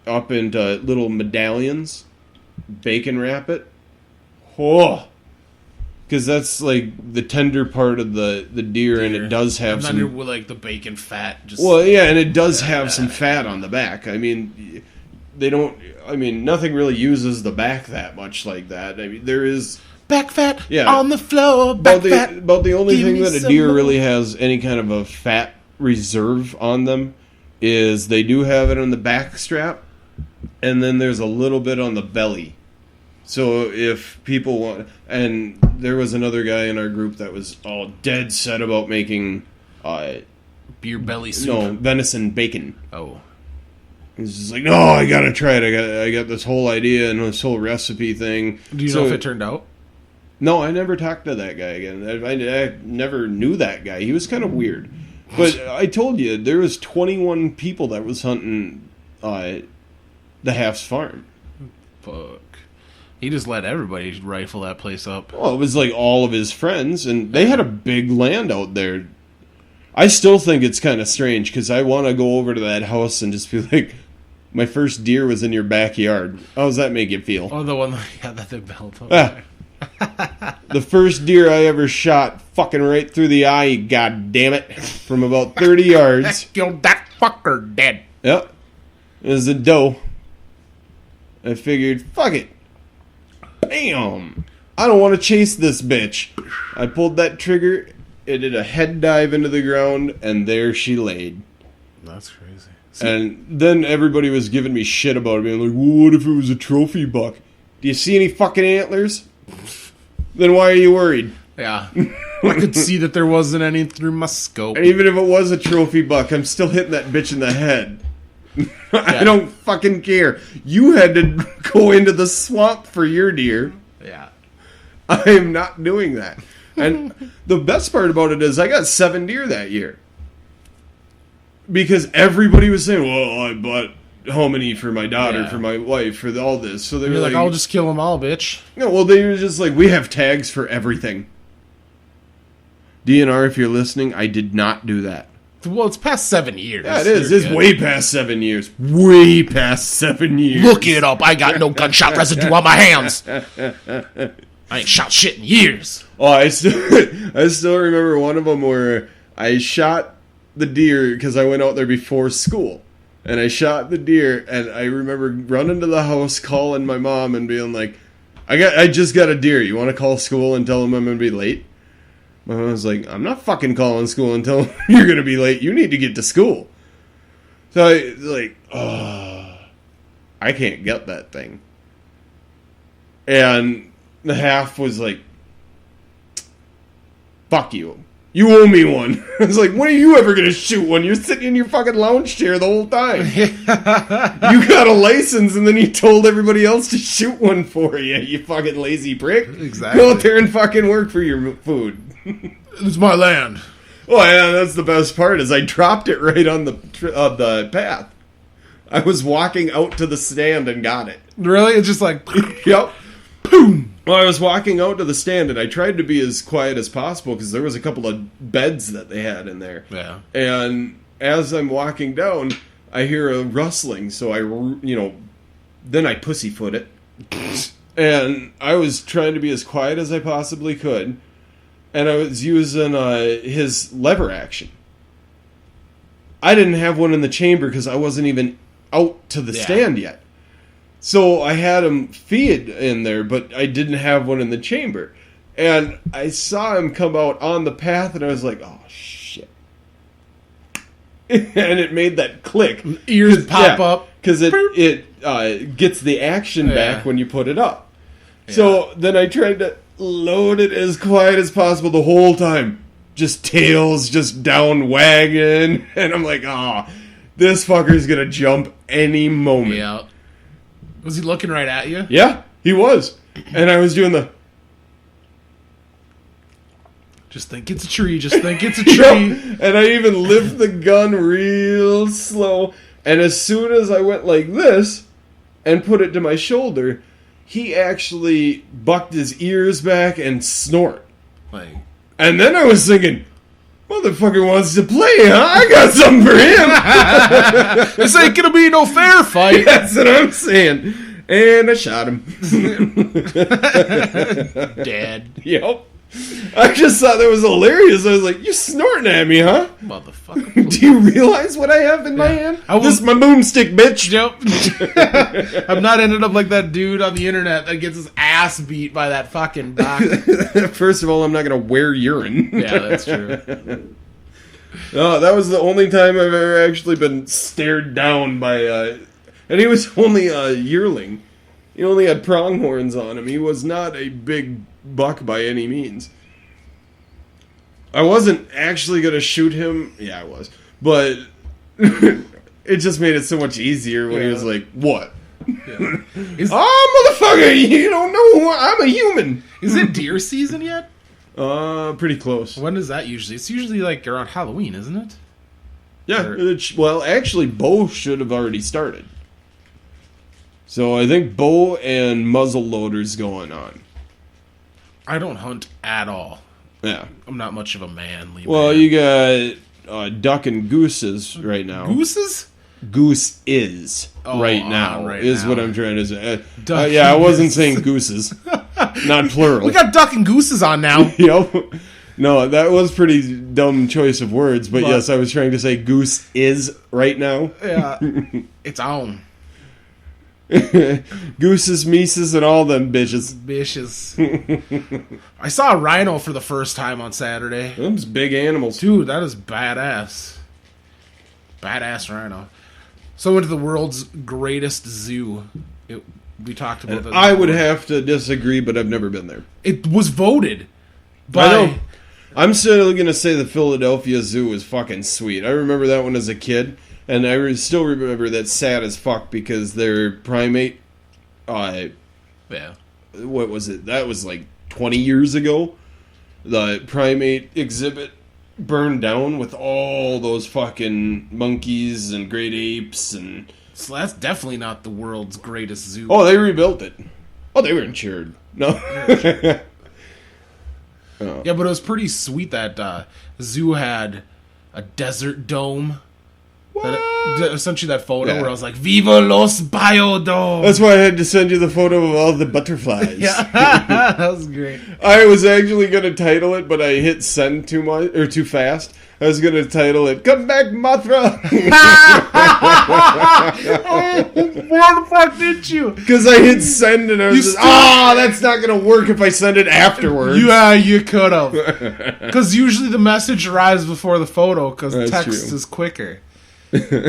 Speaker 1: up into little medallions, bacon wrap it. Oh! Because that's like the tender part of the deer, and it does have some...
Speaker 2: with like the bacon fat.
Speaker 1: Well, yeah, and it does have some fat on the back. I mean, nothing really uses the back that much like that. I mean, there is...
Speaker 2: Back fat on the floor, back fat.
Speaker 1: About the only thing that a deer
Speaker 2: more.
Speaker 1: really has any kind of a fat reserve on them is they do have it on the back strap, and then there's a little bit on the belly. So if people want... And there was another guy in our group that was all dead set about making...
Speaker 2: beer belly soup?
Speaker 1: No, venison bacon.
Speaker 2: Oh.
Speaker 1: He's just like, no, I gotta try it. I got this whole idea and this whole recipe thing.
Speaker 2: Do you know if it turned out?
Speaker 1: No, I never talked to that guy again. I never knew that guy. He was kind of weird. But I told you, there was 21 people that was hunting the Half's farm.
Speaker 2: Fuck. He just let everybody rifle that place up.
Speaker 1: Well, it was like all of his friends, and they had a big land out there. I still think it's kind of strange, because I want to go over to that house and just be like, my first deer was in your backyard. How does that make you feel?
Speaker 2: Oh, the one that they built over there.
Speaker 1: The first deer I ever shot, fucking right through the eye, god damn it, from about 30 yards.
Speaker 2: Killed that fucker dead.
Speaker 1: Yep. It was a doe. I figured, fuck it. Bam! I don't want to chase this bitch. I pulled that trigger, it did a head dive into the ground, and there she laid.
Speaker 2: That's crazy.
Speaker 1: And then everybody was giving me shit about it, being like, well, what if it was a trophy buck? Do you see any fucking antlers? Then why are you worried?
Speaker 2: Yeah. I could see that there wasn't any through my scope.
Speaker 1: And even if it was a trophy buck, I'm still hitting that bitch in the head. I don't fucking care. You had to go into the swamp for your deer.
Speaker 2: Yeah.
Speaker 1: I am not doing that. And the best part about it is I got 7 deer that year. Because everybody was saying, well, I bought how many for my daughter, for my wife, for all this. So they were like,
Speaker 2: I'll just kill them all, bitch.
Speaker 1: No, well, they were just like, we have tags for everything. DNR, if you're listening, I did not do that.
Speaker 2: Well, it's past 7 years.
Speaker 1: Yeah, it is. It's way past 7 years. Way past 7 years.
Speaker 2: Look it up. I got no gunshot residue on my hands. I ain't shot shit in years.
Speaker 1: Oh, I still remember one of them where I shot the deer because I went out there before school. And I shot the deer, and I remember running to the house, calling my mom, and being like, I just got a deer. You want to call school and tell them I'm going to be late? My mom was like, I'm not fucking calling school and telling them you're going to be late. You need to get to school. So I was like, oh, I can't get that thing. And the Half was like, fuck you. You owe me one. I was like, when are you ever going to shoot one? You're sitting in your fucking lounge chair the whole time. You got a license, and then you told everybody else to shoot one for you, you fucking lazy prick.
Speaker 2: Exactly.
Speaker 1: Go out there and fucking work for your food.
Speaker 2: It's my land.
Speaker 1: Oh, yeah, that's the best part, is I dropped it right on the path. I was walking out to the stand and got it.
Speaker 2: Really? It's just like...
Speaker 1: Yep. Boom! Well, I was walking out to the stand, and I tried to be as quiet as possible because there was a couple of beds that they had in there.
Speaker 2: Yeah.
Speaker 1: And as I'm walking down, I hear a rustling, so then I pussyfoot it. And I was trying to be as quiet as I possibly could, and I was using his lever action. I didn't have one in the chamber because I wasn't even out to the stand yet. So I had him feed in there, but I didn't have one in the chamber. And I saw him come out on the path, and I was like, oh, shit. And it made that click.
Speaker 2: Ears pop up.
Speaker 1: Because it gets the action back when you put it up. Yeah. So then I tried to load it as quiet as possible the whole time. Just tails just down wagging. And I'm like, this fucker's going to jump any moment.
Speaker 2: Yeah. Was he looking right at you?
Speaker 1: Yeah, he was. And I was doing the...
Speaker 2: Just think it's a tree. Just think it's a tree.
Speaker 1: Yep. And I even lift the gun real slow. And as soon as I went like this and put it to my shoulder, he actually bucked his ears back and snort. And then I was thinking, motherfucker wants to play, huh? I got something for him.
Speaker 2: This ain't gonna be no fair fight.
Speaker 1: That's what I'm saying. And I shot him.
Speaker 2: Dead.
Speaker 1: Yep. I just thought that was hilarious. I was like, you snorting at me, huh?
Speaker 2: Motherfucker.
Speaker 1: Do you realize what I have in my hand? This is my boomstick, bitch.
Speaker 2: Yep. I'm not ended up like that dude on the internet that gets his ass beat by that fucking doc.
Speaker 1: First of all, I'm not going to wear urine.
Speaker 2: Yeah, that's true.
Speaker 1: No, that was the only time I've ever actually been stared down by... and he was only a yearling. He only had pronghorns on him. He was not a big buck by any means. I wasn't actually going to shoot him. Yeah, I was. But it just made it so much easier when he was like, "What?
Speaker 2: Yeah.
Speaker 1: Motherfucker, you don't know I'm a human."
Speaker 2: Is it deer season yet?
Speaker 1: Pretty close.
Speaker 2: When is that usually? It's usually like around Halloween, isn't it?
Speaker 1: Yeah. Well, actually, bow should have already started. So I think bow and muzzle loaders going on.
Speaker 2: I don't hunt at all.
Speaker 1: Yeah.
Speaker 2: I'm not much of a manly
Speaker 1: Well,
Speaker 2: man.
Speaker 1: you got duck and gooses right now.
Speaker 2: Gooses?
Speaker 1: Goose is right now
Speaker 2: right
Speaker 1: is
Speaker 2: now.
Speaker 1: what I'm trying to say.
Speaker 2: Duck
Speaker 1: Yeah, I wasn't
Speaker 2: is-
Speaker 1: saying gooses, not plural.
Speaker 2: We got duck and gooses on now.
Speaker 1: Yep. No, that was pretty dumb choice of words, but
Speaker 2: But-
Speaker 1: yes, I was trying to say goose is right now.
Speaker 2: Yeah. It's on.
Speaker 1: Gooses, meeses, and all them bitches.
Speaker 2: Vicious. I saw a rhino for the first time on Saturday.
Speaker 1: Them's big animals.
Speaker 2: Dude, that is badass. Badass rhino. So I went to the world's greatest zoo. We talked about that.
Speaker 1: I would have to disagree, but I've never been there.
Speaker 2: It was voted by...
Speaker 1: I know. I'm still going to say the Philadelphia Zoo is fucking sweet. I remember that one as a kid, and I still remember that sad as fuck because their primate,
Speaker 2: Yeah.
Speaker 1: what was it? That was like 20 years ago. The primate exhibit burned down with all those fucking monkeys and great apes and...
Speaker 2: So that's definitely not the world's greatest zoo.
Speaker 1: Oh, they rebuilt it. Oh, they were insured. No.
Speaker 2: Yeah, but it was pretty sweet that the zoo had a desert dome. Essentially that photo
Speaker 1: Yeah.
Speaker 2: where I was like, Viva los Biodome!
Speaker 1: That's why I had to send you the photo of all the butterflies.
Speaker 2: Yeah, that was great.
Speaker 1: I was actually going to title it, but I hit send too much or too fast. I was going to title it "Come Back, Mothra,"
Speaker 2: Why the fuck did you?
Speaker 1: because I hit send and I was just,
Speaker 2: still-
Speaker 1: that's not going to work if I send it afterwards.
Speaker 2: Yeah, you could have. Because usually the message arrives before the photo, because
Speaker 1: That's
Speaker 2: text
Speaker 1: true.
Speaker 2: is quicker.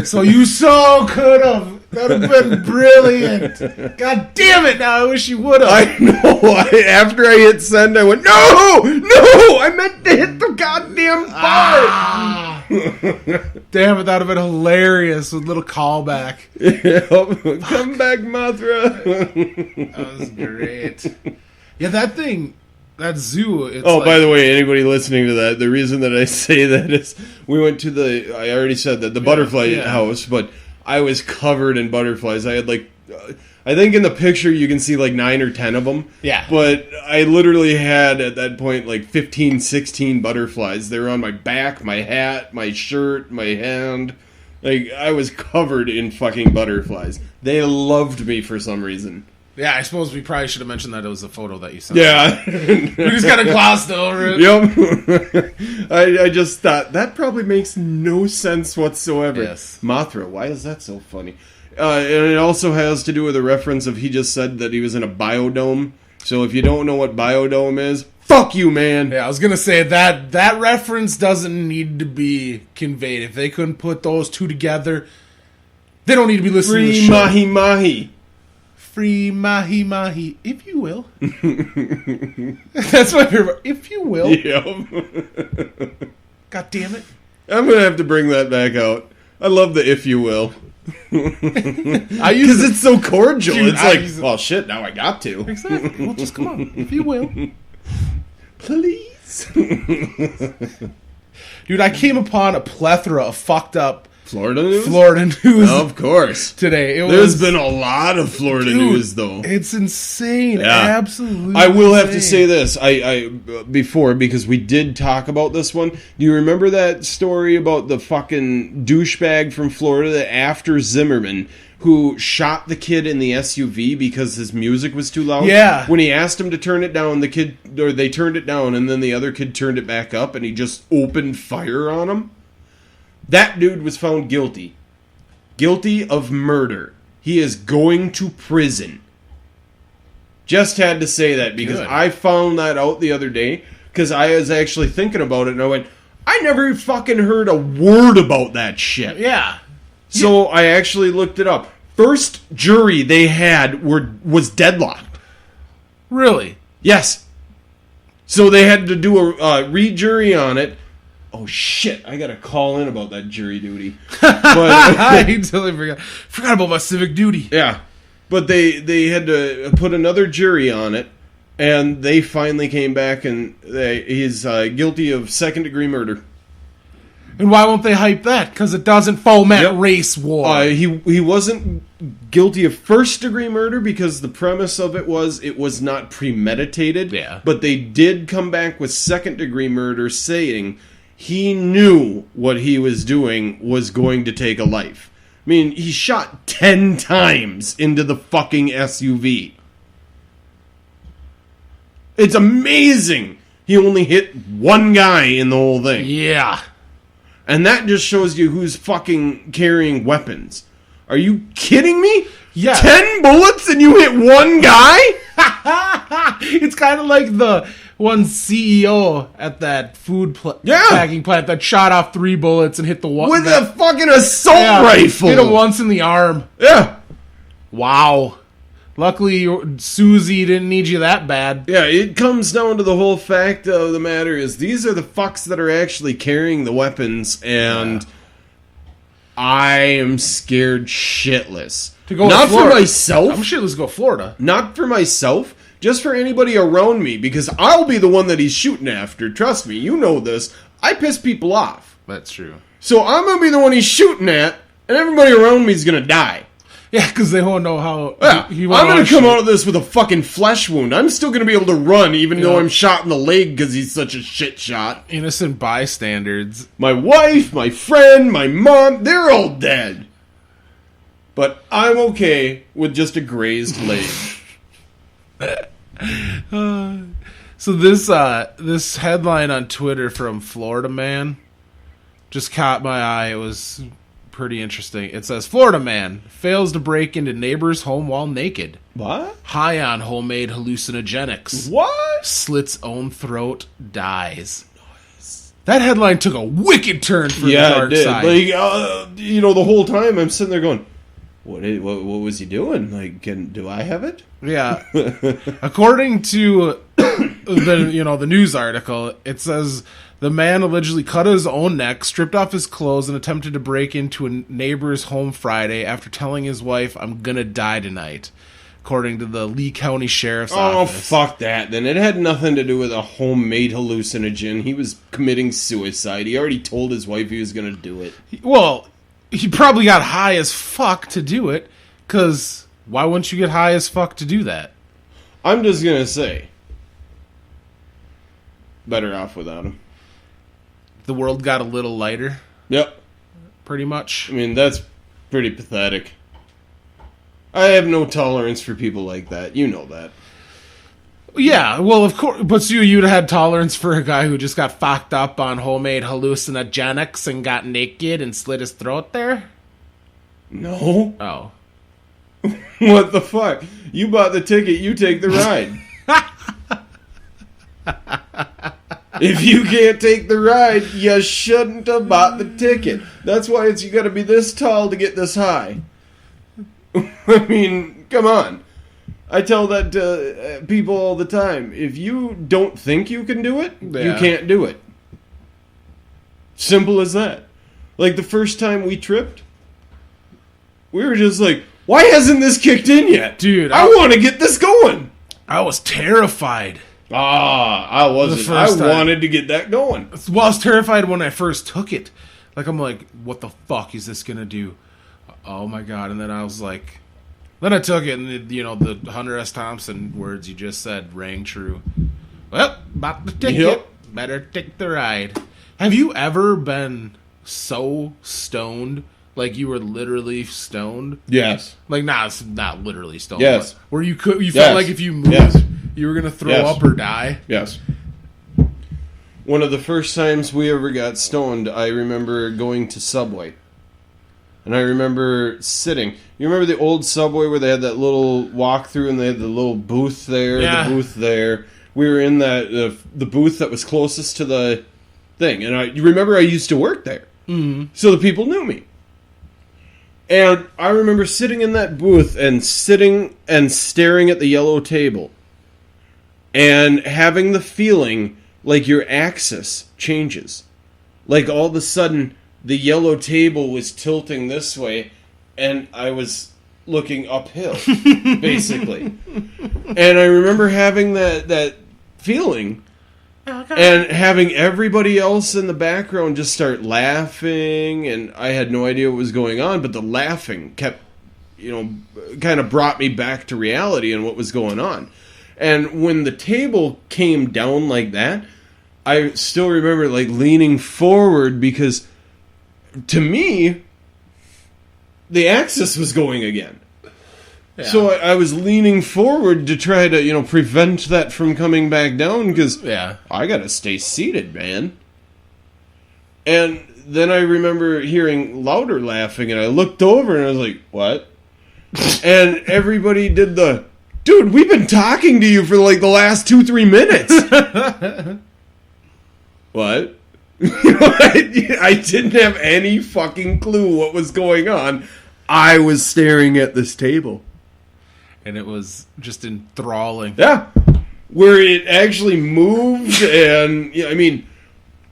Speaker 2: So you so could have. That would have been brilliant. God damn it! Now I wish you would have.
Speaker 1: I know. After I hit send, I went, no, I meant to hit the goddamn bar.
Speaker 2: Damn it! That would have been hilarious with a little callback.
Speaker 1: Come back, Mothra.
Speaker 2: That was great. Yeah, that zoo. It's
Speaker 1: By the way, anybody listening to that, the reason that I say that is we went to I already said that, the butterfly house, but I was covered in butterflies. I had I think in the picture you can see 9 or 10 of them.
Speaker 2: Yeah.
Speaker 1: But I literally had at that point 15, 16 butterflies. They were on my back, my hat, my shirt, my hand. I was covered in fucking butterflies. They loved me for some reason.
Speaker 2: Yeah, I suppose we probably should have mentioned that it was a photo that you sent.
Speaker 1: Yeah.
Speaker 2: We just got to glossed over it.
Speaker 1: Yep. I just thought, that probably makes no sense whatsoever.
Speaker 2: Yes.
Speaker 1: Mothra, why is that so funny? And it also has to do with a reference of he just said that he was in a biodome. So if you don't know what biodome is, fuck you, man.
Speaker 2: Yeah, I was gonna say that reference doesn't need to be conveyed. If they couldn't put those two together, they don't need to be listening to the
Speaker 1: Free
Speaker 2: show.
Speaker 1: mahi mahi.
Speaker 2: Free mahi mahi, if you will. That's my favorite. If you will.
Speaker 1: Yep.
Speaker 2: God damn it.
Speaker 1: I'm going to have to bring that back out. I love the if you will.
Speaker 2: I use
Speaker 1: Because it's so cordial.
Speaker 2: Dude,
Speaker 1: It's
Speaker 2: I
Speaker 1: like,
Speaker 2: use it-
Speaker 1: well, shit, now I got to.
Speaker 2: Exactly. Well, just come on. If you will.
Speaker 1: Please.
Speaker 2: Dude, I came upon a plethora of fucked up
Speaker 1: Florida news?
Speaker 2: Florida news
Speaker 1: Of course.
Speaker 2: today.
Speaker 1: There's been a lot of Florida
Speaker 2: Dude,
Speaker 1: news, though.
Speaker 2: It's insane.
Speaker 1: Yeah.
Speaker 2: Absolutely.
Speaker 1: I will have to
Speaker 2: insane.
Speaker 1: say this. I before, because we did talk about this one. Do you remember that story about the fucking douchebag from Florida after Zimmerman who shot the kid in the SUV because his music was too loud?
Speaker 2: Yeah.
Speaker 1: When he asked him to turn it down, they turned it down, and then the other kid turned it back up, and he just opened fire on him? That dude was found guilty. Guilty of murder. He is going to prison. Just had to say that because
Speaker 2: Good.
Speaker 1: I found that out the other day because I was actually thinking about it and I went, I never fucking heard a word about that shit.
Speaker 2: Yeah.
Speaker 1: So I actually looked it up. First jury they had was deadlocked.
Speaker 2: Really?
Speaker 1: Yes. So they had to do a re-jury on it. Oh shit! I gotta call in about that jury duty.
Speaker 2: I totally forgot about my civic duty.
Speaker 1: Yeah, but they had to put another jury on it, and they finally came back and he's guilty of second-degree murder.
Speaker 2: And why won't they hype that? Because it doesn't foment race war.
Speaker 1: He wasn't guilty of first-degree murder because the premise of it was not premeditated.
Speaker 2: Yeah.
Speaker 1: But they did come back with second-degree murder, saying he knew what he was doing was going to take a life. I mean, he shot 10 times into the fucking SUV. It's amazing he only hit one guy in the whole thing.
Speaker 2: Yeah.
Speaker 1: And that just shows you who's fucking carrying weapons. Are you kidding me?
Speaker 2: Yeah.
Speaker 1: 10 bullets and you hit one guy?
Speaker 2: It's kind of like the one CEO at that packing plant that shot off 3 bullets and hit the one.
Speaker 1: With a fucking assault rifle.
Speaker 2: Hit him once in the arm.
Speaker 1: Yeah.
Speaker 2: Wow. Luckily, Susie didn't need you that bad.
Speaker 1: Yeah, it comes down to the whole fact of the matter is these are the fucks that are actually carrying the weapons, and I am scared shitless.
Speaker 2: To go
Speaker 1: not
Speaker 2: for
Speaker 1: myself.
Speaker 2: I'm shitless to go Florida.
Speaker 1: Not for myself, just for anybody around me, because I'll be the one that he's shooting after. Trust me, you know this. I piss people off.
Speaker 2: That's true.
Speaker 1: So I'm going to be the one he's shooting at, and everybody around me is going to die.
Speaker 2: Yeah, because they won't know how.
Speaker 1: Yeah, I'm going to come out of this with a fucking flesh wound. I'm still going to be able to run, even though I'm shot in the leg because he's such a shit shot.
Speaker 2: Innocent bystanders.
Speaker 1: My wife, my friend, my mom, they're all dead. But I'm okay with just a grazed leg.
Speaker 2: So this headline on Twitter from Florida Man just caught my eye. It was pretty interesting. It says, Florida man fails to break into neighbor's home while naked.
Speaker 1: What?
Speaker 2: High on homemade hallucinogenics.
Speaker 1: What?
Speaker 2: Slits own throat, dies. Nice. That headline took a wicked turn for the dark side.
Speaker 1: Like, the whole time I'm sitting there going, what was he doing? Like, do I have it?
Speaker 2: Yeah. According to the news article, it says the man allegedly cut his own neck, stripped off his clothes, and attempted to break into a neighbor's home Friday after telling his wife, "I'm gonna die tonight," according to the Lee County Sheriff's Office.
Speaker 1: Oh, fuck that. Then it had nothing to do with a homemade hallucinogen. He was committing suicide. He already told his wife he was gonna do it.
Speaker 2: Well, he probably got high as fuck to do it, because why wouldn't you get high as fuck to do that?
Speaker 1: I'm just gonna say, better off without him.
Speaker 2: The world got a little lighter.
Speaker 1: Yep.
Speaker 2: Pretty much.
Speaker 1: I mean, that's pretty pathetic. I have no tolerance for people like that. You know that.
Speaker 2: Yeah, well, of course. But so you'd have had tolerance for a guy who just got fucked up on homemade hallucinogenics and got naked and slit his throat there?
Speaker 1: No.
Speaker 2: Oh.
Speaker 1: What the fuck? You bought the ticket, you take the ride. If you can't take the ride, you shouldn't have bought the ticket. That's why you gotta be this tall to get this high. I mean, come on. I tell that to people all the time. If you don't think you can do it, you can't do it. Simple as that. Like the first time we tripped, we were just like, why hasn't this kicked in yet?
Speaker 2: Dude,
Speaker 1: I want to get this going.
Speaker 2: I was terrified.
Speaker 1: I wasn't. I wanted to get that going.
Speaker 2: Well, I was terrified when I first took it. Like, I'm like, what the fuck is this going to do? Oh, my God. And then I was like... Then I took it, and, the Hunter S. Thompson words you just said rang true. Well, bought the ticket.
Speaker 1: Yep.
Speaker 2: Better take the ride. Have you ever been so stoned, like you were literally stoned?
Speaker 1: Yes.
Speaker 2: Like, not literally stoned.
Speaker 1: Yes.
Speaker 2: But where you felt like if you moved, you were going to throw up or die?
Speaker 1: Yes. One of the first times we ever got stoned, I remember going to Subway. And I remember sitting. You remember the old Subway where they had that little walk-through and they had the little booth there, the booth there? We were in that the booth that was closest to the thing. And you remember I used to work there.
Speaker 2: Mm-hmm.
Speaker 1: So the people knew me. And I remember sitting in that booth and sitting and staring at the yellow table. And having the feeling like your axis changes. like all of a sudden the yellow table was tilting this way, and I was looking uphill, basically. And I remember having that feeling, and having everybody else in the background just start laughing, and I had no idea what was going on, but the laughing kept, kind of brought me back to reality and what was going on. And when the table came down like that, I still remember like leaning forward because to me, the axis was going again. Yeah. So I was leaning forward to try to, prevent that from coming back down because I got to stay seated, man. And then I remember hearing louder laughing, and I looked over and I was like, what? And everybody did dude, we've been talking to you for like the last 2-3 minutes. What? I didn't have any fucking clue what was going on. I was staring at this table.
Speaker 2: And it was just enthralling.
Speaker 1: Yeah. Where it actually moved, and,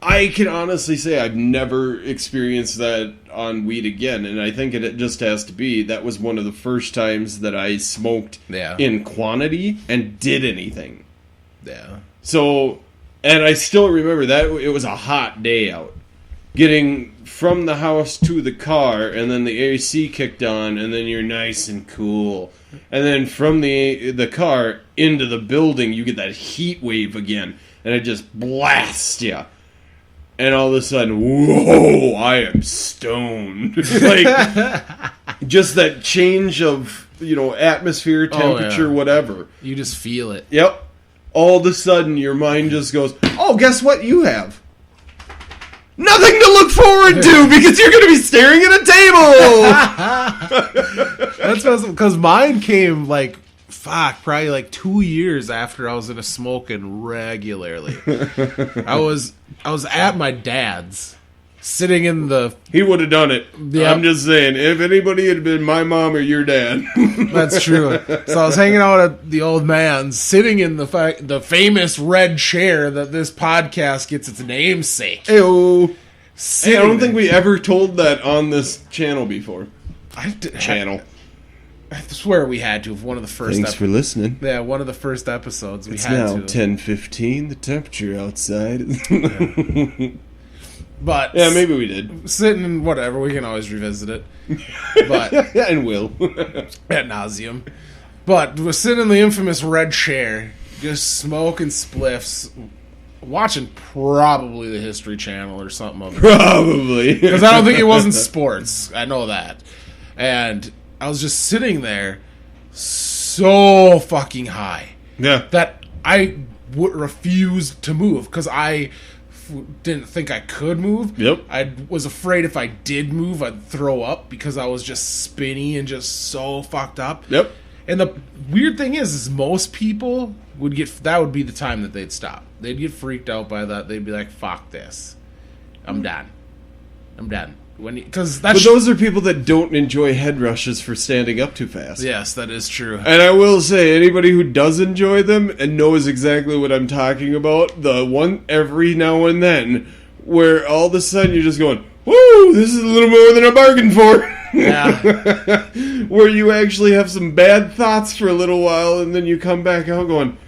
Speaker 1: I can honestly say I've never experienced that on weed again, and I think it just has to be that was one of the first times that I smoked in quantity and did anything.
Speaker 2: Yeah.
Speaker 1: So, and I still remember that it was a hot day out. Getting from the house to the car, and then the AC kicked on, and then you're nice and cool. And then from the car into the building, you get that heat wave again, and it just blasts you. And all of a sudden, whoa, I am stoned. Like, just that change of, atmosphere, temperature, whatever.
Speaker 2: You just feel it.
Speaker 1: Yep. All of a sudden, your mind just goes, oh, guess what you have? Nothing to look forward to because you're going to be staring at a table.
Speaker 2: That's because mine came probably 2 years after I was into smoking regularly. I was at my dad's, sitting in the...
Speaker 1: He would have done it. Yep. I'm just saying, if anybody had been my mom or your dad.
Speaker 2: That's true. So I was hanging out at the old man's, sitting in the famous red chair that this podcast gets its namesake.
Speaker 1: Hey, I don't think we ever told that on this channel before.
Speaker 2: Channel. I swear we had to. One of the first.
Speaker 1: Thanks for listening.
Speaker 2: Yeah, one of the first episodes we
Speaker 1: it's
Speaker 2: had
Speaker 1: now
Speaker 2: to.
Speaker 1: 10:15. The temperature outside.
Speaker 2: But
Speaker 1: yeah, maybe we did.
Speaker 2: Sitting in whatever, we can always revisit it. But
Speaker 1: and will
Speaker 2: ad nauseum. But we're sitting in the infamous red chair, just smoking spliffs, watching probably the History Channel or something of it.
Speaker 1: Probably.
Speaker 2: Because I don't think it wasn't sports. I know that. And I was just sitting there so fucking high.
Speaker 1: Yeah.
Speaker 2: That I would refuse to move because I didn't think I could move.
Speaker 1: Yep.
Speaker 2: I was afraid if I did move, I'd throw up because I was just spinny and just so fucked up.
Speaker 1: Yep.
Speaker 2: And the weird thing is most people would that would be the time that they'd stop. They'd get freaked out by that. They'd be like, fuck this. I'm done. Because
Speaker 1: those are people that don't enjoy head rushes for standing up too fast.
Speaker 2: Yes, that is true.
Speaker 1: And I will say, anybody who does enjoy them and knows exactly what I'm talking about, the one every now and then where all of a sudden you're just going, woo, this is a little more than I bargained for.
Speaker 2: Yeah.
Speaker 1: Where you actually have some bad thoughts for a little while and then you come back out going,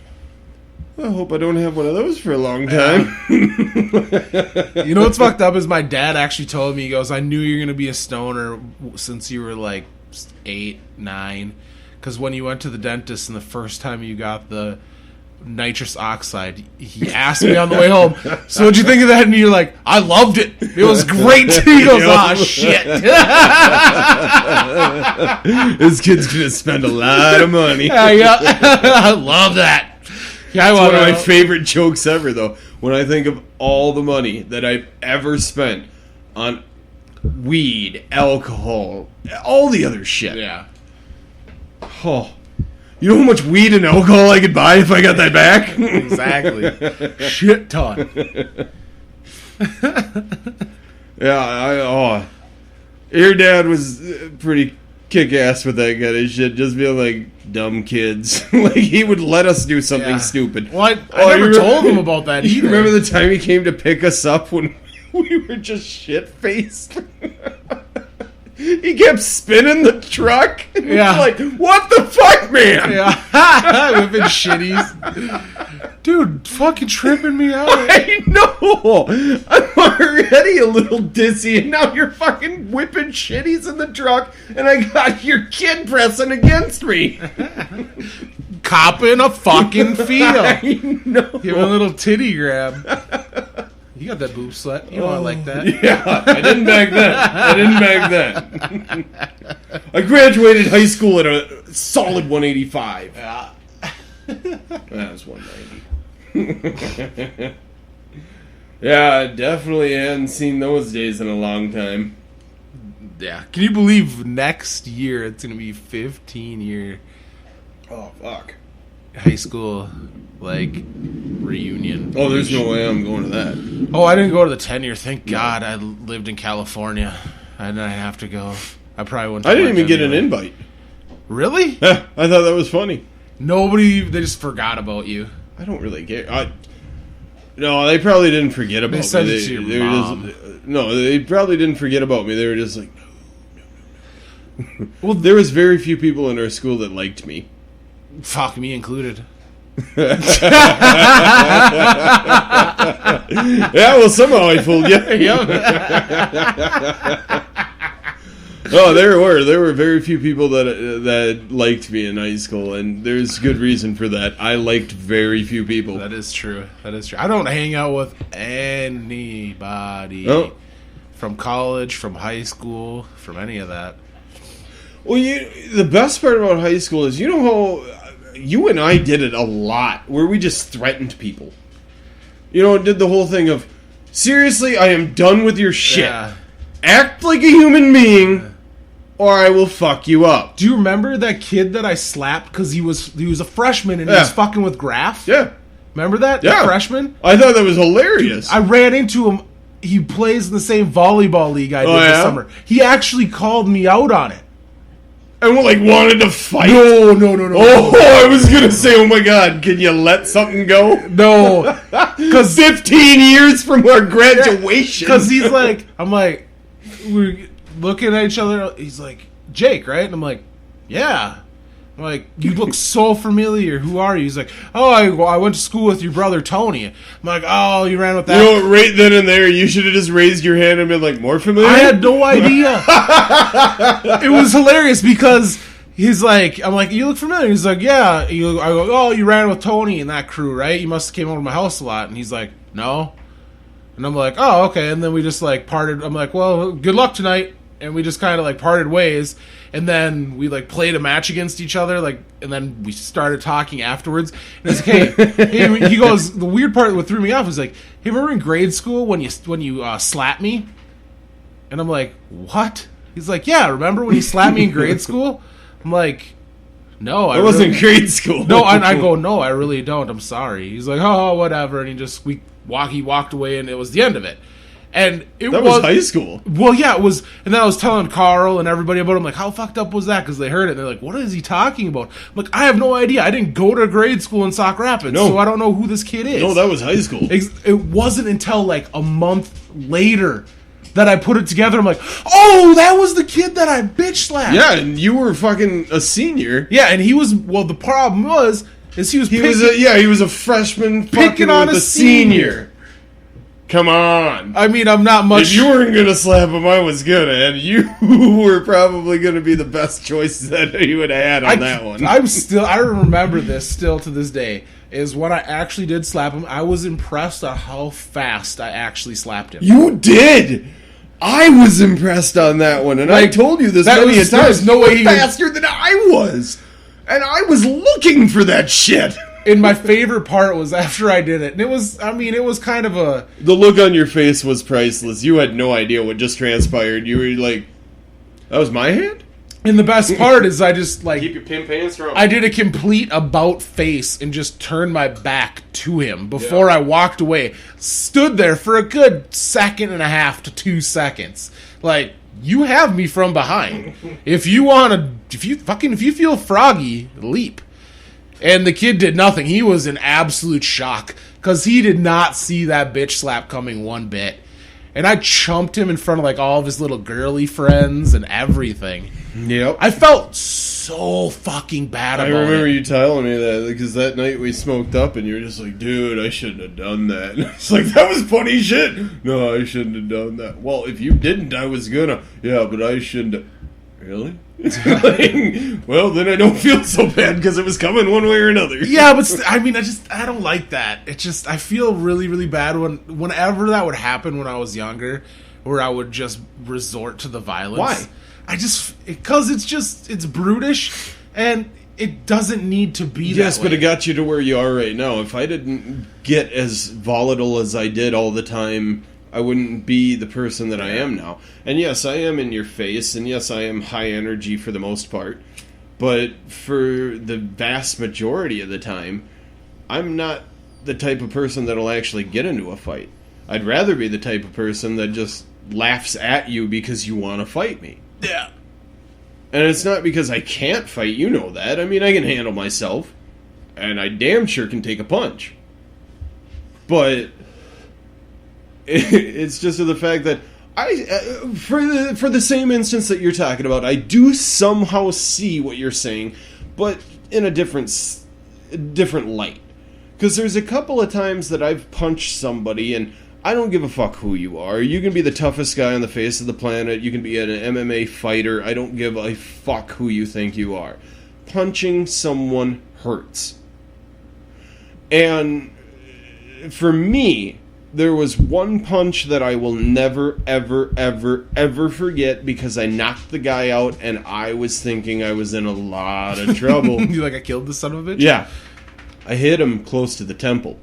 Speaker 1: I hope I don't have one of those for a long time.
Speaker 2: You know what's fucked up is my dad actually told me, he goes, I knew you were going to be a stoner since you were like 8, 9. Because when you went to the dentist and the first time you got the nitrous oxide, he asked me on the way home, so what'd you think of that? And you're like, I loved it. It was great. He goes, shit.
Speaker 1: This kid's going to spend a lot of money.
Speaker 2: Yeah. I love that. Yeah,
Speaker 1: it's one of my favorite jokes ever, though. When I think of all the money that I've ever spent on weed, alcohol, all the other shit.
Speaker 2: Yeah.
Speaker 1: Oh. You know how much weed and alcohol I could buy if I got that back?
Speaker 2: Exactly. Shit ton.
Speaker 1: Yeah, your dad was pretty kick-ass with that kind of shit, just being like, dumb kids. Like, he would let us do something stupid.
Speaker 2: Well, I never told him about that either.
Speaker 1: You remember the time he came to pick us up when we were just shit-faced. He kept spinning the truck. And
Speaker 2: Yeah.
Speaker 1: like, what the fuck, man?
Speaker 2: Yeah. Whipping shitties. Dude, fucking tripping me out.
Speaker 1: I know. I'm already a little dizzy, and now you're fucking whipping shitties in the truck, and I got your kid pressing against me.
Speaker 2: Copping a fucking feel.
Speaker 1: I know.
Speaker 2: Give him a little titty grab. You got that boob slut. You know I like that.
Speaker 1: Yeah, I didn't back then. I graduated high school at a solid 185.
Speaker 2: Yeah.
Speaker 1: That was 190. Yeah, I definitely hadn't seen those days in a long time.
Speaker 2: Yeah. Can you believe next year it's going to be 15-year
Speaker 1: Oh, fuck.
Speaker 2: high school, like, reunion?
Speaker 1: Oh, there's no way I'm going to that.
Speaker 2: Oh, I didn't go to the 10-year. Thank God I lived in California. I didn't have to go. I probably wouldn't.
Speaker 1: I didn't even get an invite.
Speaker 2: Really?
Speaker 1: Yeah, I thought that was funny.
Speaker 2: Nobody, they just forgot about you.
Speaker 1: I don't really care. No, they probably didn't forget about me.
Speaker 2: They sent it to your
Speaker 1: they were
Speaker 2: mom.
Speaker 1: No, they probably didn't forget about me. They were just like, no. Well, there was very few people in our school that liked me.
Speaker 2: Fuck, me included.
Speaker 1: Yeah, well, somehow I fooled you. Oh, there were very few people that liked me in high school, and there's good reason for that. I liked very few people.
Speaker 2: That is true. I don't hang out with anybody from college, from high school, from any of that.
Speaker 1: Well, the best part about high school is, you know how you and I did it a lot, where we just threatened people. You know, did the whole thing of, seriously, I am done with your shit.
Speaker 2: Yeah.
Speaker 1: Act like a human being, or I will fuck you up.
Speaker 2: Do you remember that kid that I slapped because he was a freshman and he was fucking with Graf?
Speaker 1: Yeah.
Speaker 2: Remember that?
Speaker 1: Yeah.
Speaker 2: The freshman?
Speaker 1: I thought that was hilarious.
Speaker 2: I ran into him. He plays in the same volleyball league I did this
Speaker 1: yeah?
Speaker 2: summer. He actually called me out on it.
Speaker 1: And wanted to fight?
Speaker 2: No.
Speaker 1: Oh, I was going to say, oh my God, can you let something go?
Speaker 2: No.
Speaker 1: Because 15 years from our graduation.
Speaker 2: Because he's like, I'm like, we're looking at each other. He's like, Jake, right? And I'm like, yeah. I'm like, you look so familiar. Who are you? He's like, oh, I went to school with your brother, Tony. I'm like, oh, you ran with that.
Speaker 1: You know, right then and there, you should have just raised your hand and been like, more familiar?
Speaker 2: I had no idea. It was hilarious because he's like, I'm like, you look familiar. He's like, yeah. I go, oh, you ran with Tony and that crew, right? You must have came over to my house a lot. And he's like, no. And I'm like, oh, okay. And then we just like parted. I'm like, well, good luck tonight. And we just kind of like parted ways. And then we like played a match against each other. Like, and then we started talking afterwards. And it's like, hey, he goes, the weird part that threw me off was like, hey, remember in grade school when you slapped me? And I'm like, what? He's like, yeah, remember when you slapped me in grade school? I'm like, no, I
Speaker 1: wasn't grade school.
Speaker 2: No, and I go, no, I really don't. I'm sorry. He's like, oh, whatever. And he walked away, and it was the end of it. And
Speaker 1: that was high school.
Speaker 2: Well, yeah, it was. And then I was telling Carl and everybody about it. I'm like, how fucked up was that? Because they heard it. And they're like, what is he talking about? I'm like, I have no idea. I didn't go to grade school in Sauk Rapids, so I don't know who this kid is.
Speaker 1: No, that was high school.
Speaker 2: It wasn't until like a month later that I put it together. I'm like, oh, that was the kid that I bitch slapped.
Speaker 1: Yeah, and you were fucking a senior.
Speaker 2: Yeah, and he was. Well, the problem was he was
Speaker 1: a freshman
Speaker 2: picking on a senior.
Speaker 1: Come on.
Speaker 2: I mean, I'm not much.
Speaker 1: If you weren't going to slap him, I was going to. And you were probably going to be the best choice that you would have had on that one.
Speaker 2: I remember this still to this day, is when I actually did slap him, I was impressed at how fast I actually slapped him.
Speaker 1: You did! I was impressed on that one. And I told you this many times.
Speaker 2: There's no way he was
Speaker 1: faster than I was. And I was looking for that shit.
Speaker 2: And my favorite part was after I did it. And it was kind of a...
Speaker 1: The look on your face was priceless. You had no idea what just transpired. You were like, that was my hand?
Speaker 2: And the best part is I just like...
Speaker 1: Keep your pimp hands strong.
Speaker 2: I did a complete about face and just turned my back to him before I walked away. Stood there for a good 1.5 to 2 seconds. Like, you have me from behind. If you feel froggy, leap. And the kid did nothing. He was in absolute shock because he did not see that bitch slap coming one bit. and I chumped him in front of like all of his little girly friends and everything.
Speaker 1: Yep.
Speaker 2: I felt so fucking bad about it.
Speaker 1: I remember you telling me that, because that night we smoked up and you were just like, dude, I shouldn't have done that. And it's like, that was funny shit. No, I shouldn't have done that. Well, if you didn't, I was gonna. Yeah, but I shouldn't have. Really? Like, well, then I don't feel so bad because it was coming one way or another.
Speaker 2: Yeah, but I don't like that. It just, I feel really, really bad whenever that would happen when I was younger, where I would just resort to the violence.
Speaker 1: Why?
Speaker 2: Because it's brutish, and it doesn't need to be that way.
Speaker 1: Yes, but it got you to where you are right now. If I didn't get as volatile as I did all the time, I wouldn't be the person that I am now. And yes, I am in your face, and yes, I am high energy for the most part. But for the vast majority of the time, I'm not the type of person that'll actually get into a fight. I'd rather be the type of person that just laughs at you because you want to fight me.
Speaker 2: Yeah.
Speaker 1: And it's not because I can't fight, you know that. I mean, I can handle myself, and I damn sure can take a punch. But it's just to the fact that for the same instance that you're talking about, I do somehow see what you're saying, but in a different light. Because there's a couple of times that I've punched somebody, and I don't give a fuck who you are. You can be the toughest guy on the face of the planet. You can be an MMA fighter. I don't give a fuck who you think you are. Punching someone hurts. And for me, there was one punch that I will never, ever, ever, ever forget, because I knocked the guy out and I was thinking I was in a lot of trouble.
Speaker 2: You like, I killed the son of a bitch?
Speaker 1: Yeah. I hit him close to the temple.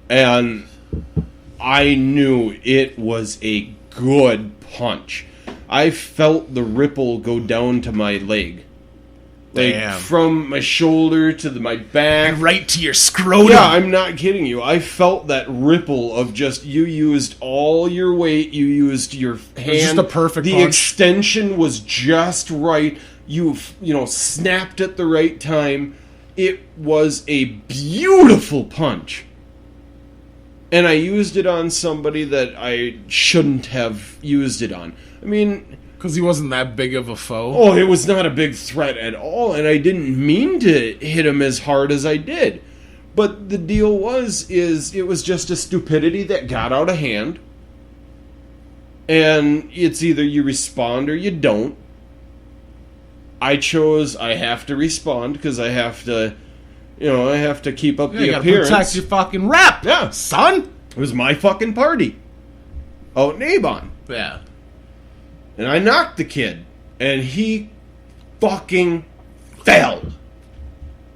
Speaker 1: And I knew it was a good punch. I felt the ripple go down to my leg. Like,
Speaker 2: damn.
Speaker 1: From my shoulder to my back.
Speaker 2: And right to your scrotum.
Speaker 1: Yeah, I'm not kidding you. I felt that ripple of just, you used all your weight, you used your hand.
Speaker 2: It was just a perfect
Speaker 1: The
Speaker 2: punch.
Speaker 1: extension was just right. You snapped at the right time. It was a beautiful punch. And I used it on somebody that I shouldn't have used it on. I mean,
Speaker 2: because he wasn't that big of a foe.
Speaker 1: Oh, it was not a big threat at all, and I didn't mean to hit him as hard as I did. But the deal is it was just a stupidity that got out of hand. And it's either you respond or you don't. I chose I have to respond because I have to, I have to keep up the
Speaker 2: you
Speaker 1: appearance.
Speaker 2: Gotta protect your fucking rep,
Speaker 1: Yeah.
Speaker 2: son.
Speaker 1: It was my fucking party. Out in Avon.
Speaker 2: Yeah.
Speaker 1: And I knocked the kid. And he fucking fell.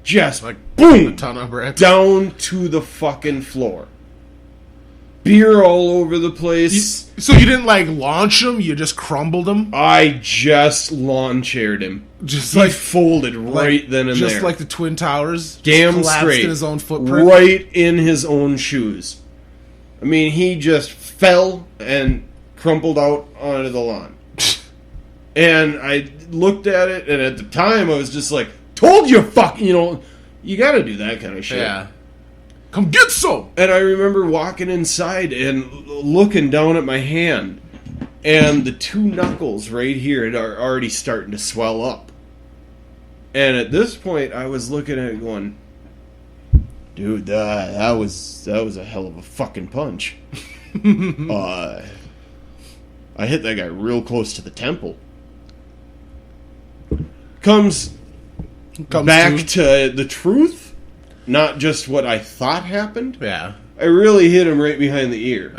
Speaker 1: Just
Speaker 2: Like,
Speaker 1: boom!
Speaker 2: a ton of bricks.
Speaker 1: Down to the fucking floor. Beer all over the place.
Speaker 2: So you didn't like launch him? You just crumbled him?
Speaker 1: I just lawn chaired him.
Speaker 2: Just
Speaker 1: He
Speaker 2: like
Speaker 1: folded right then and
Speaker 2: just
Speaker 1: there.
Speaker 2: like the Twin Towers.
Speaker 1: Damn
Speaker 2: collapsed
Speaker 1: straight.
Speaker 2: in his own footprint.
Speaker 1: Right in his own shoes. I mean, he just fell and crumpled out onto the lawn. And I looked at it, and at the time I was just like, told you, you gotta do that kind of shit.
Speaker 2: Yeah. Come get some!
Speaker 1: And I remember walking inside and looking down at my hand, and the two knuckles right here are already starting to swell up. And at this point, I was looking at it going, dude, that was a hell of a fucking punch. I hit that guy real close to the temple. Comes back to the truth, not just what I thought happened.
Speaker 2: Yeah.
Speaker 1: I really hit him right behind the ear.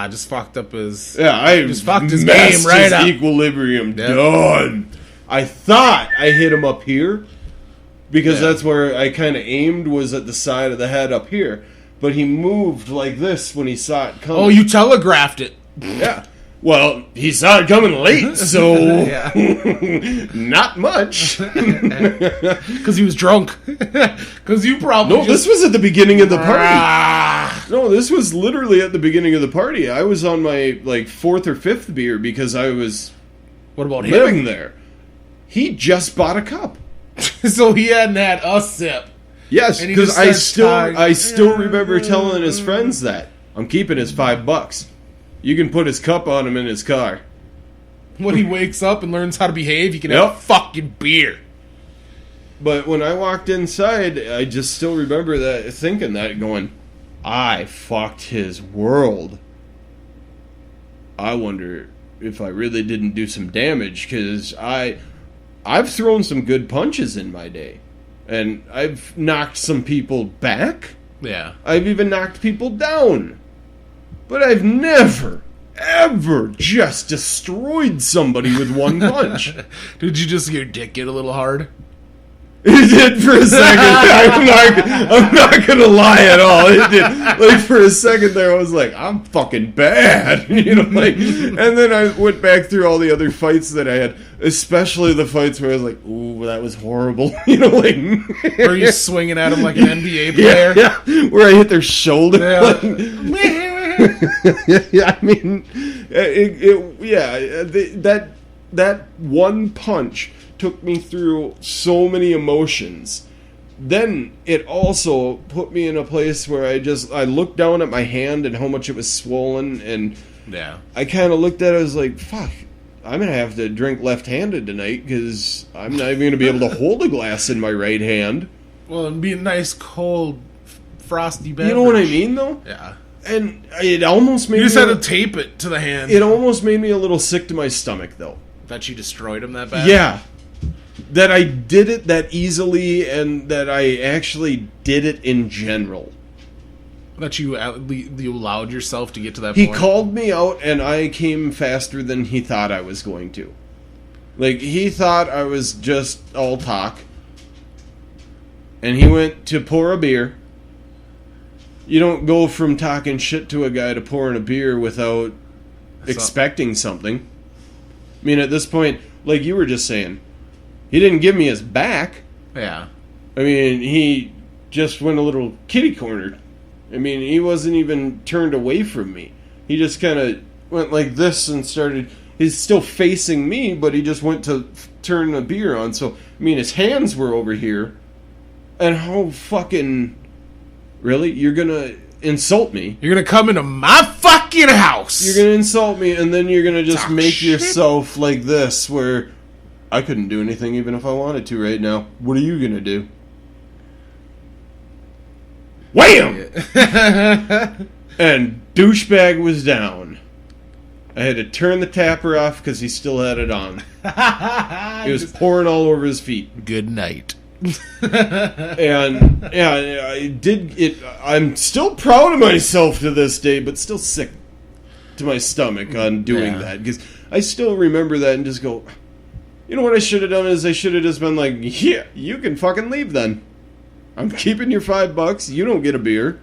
Speaker 2: Just fucked up his...
Speaker 1: Yeah, I
Speaker 2: just fucked his
Speaker 1: messed
Speaker 2: game right
Speaker 1: his
Speaker 2: up.
Speaker 1: equilibrium.
Speaker 2: Yep.
Speaker 1: Done. I thought I hit him up here, because
Speaker 2: Yeah.
Speaker 1: that's where I kind of aimed, was at the side of the head up here. But he moved like this when he saw it coming.
Speaker 2: Oh, you telegraphed it.
Speaker 1: Yeah. Well, he saw it coming late, so
Speaker 2: Yeah.
Speaker 1: not much.
Speaker 2: Because he was drunk. Because you probably
Speaker 1: No, this was at the beginning of the party.
Speaker 2: Ah.
Speaker 1: No, this was literally at the beginning of the party. I was on my fourth or fifth beer because I was
Speaker 2: What about
Speaker 1: living
Speaker 2: him?
Speaker 1: there. He just bought a cup.
Speaker 2: So he hadn't had a sip.
Speaker 1: Yes,
Speaker 2: And he
Speaker 1: because
Speaker 2: just starts
Speaker 1: I still remember telling his friends that I'm keeping his $5. You can put his cup on him in his car.
Speaker 2: When he wakes up and learns how to behave, he can
Speaker 1: Yep.
Speaker 2: have fucking beer.
Speaker 1: But when I walked inside, I just still remember that, thinking that, going, I fucked his world. I wonder if I really didn't do some damage, because I've thrown some good punches in my day. And I've knocked some people back.
Speaker 2: Yeah.
Speaker 1: I've even knocked people down. But I've never, ever just destroyed somebody with one punch.
Speaker 2: Did you just your dick get a little hard?
Speaker 1: It did for a second. I'm not gonna lie at all. It did. Like, for a second there, I was like, I'm fucking bad. You know, like, and then I went back through all the other fights that I had, especially the fights where I was like, ooh, that was horrible. You know, like,
Speaker 2: Were you swinging at him like an NBA player?
Speaker 1: yeah, where I hit their shoulder.
Speaker 2: Yeah.
Speaker 1: Yeah, I mean, that one punch took me through so many emotions. Then it also put me in a place where I looked down at my hand and how much it was swollen, and
Speaker 2: Yeah.
Speaker 1: I kind of looked at it, I was like, fuck, I'm going to have to drink left-handed tonight, because I'm not even going to be able to hold a glass in my right hand.
Speaker 2: Well, it'd be a nice, cold, frosty beverage.
Speaker 1: You know what I mean, though?
Speaker 2: Yeah.
Speaker 1: And it almost made
Speaker 2: You just
Speaker 1: me...
Speaker 2: had to tape it to the hand.
Speaker 1: It almost made me a little sick to my stomach, though.
Speaker 2: That you destroyed him that bad?
Speaker 1: Yeah. That I did it that easily, and that I actually did it in general.
Speaker 2: That you allowed yourself to get to that
Speaker 1: He
Speaker 2: point?
Speaker 1: called me out, and I came faster than he thought I was going to. Like, he thought I was just all talk. And he went to pour a beer. You don't go from talking shit to a guy to pouring a beer without expecting something. I mean, at this point, like you were just saying, he didn't give me his back.
Speaker 2: Yeah.
Speaker 1: I mean, he just went a little kitty cornered. I mean, he wasn't even turned away from me. He just kind of went like this and started... He's still facing me, but he just went to turn the beer on. So, I mean, his hands were over here. And how fucking... Really? You're gonna insult me?
Speaker 2: You're gonna come into my fucking house!
Speaker 1: You're gonna insult me, and then you're gonna just
Speaker 2: Talk
Speaker 1: make
Speaker 2: shit.
Speaker 1: yourself like this, where I couldn't do anything even if I wanted to right now. What are you gonna do? Wham! And douchebag was down. I had to turn the tapper off because he still had it on. It was pouring all over his feet.
Speaker 2: Good night.
Speaker 1: And yeah, I did it. I'm still proud of myself to this day, but still sick to my stomach on doing that, because I still remember that and just go, you know what I should have done is I should have just been like, yeah, you can fucking leave then. I'm keeping your $5. You don't get a beer.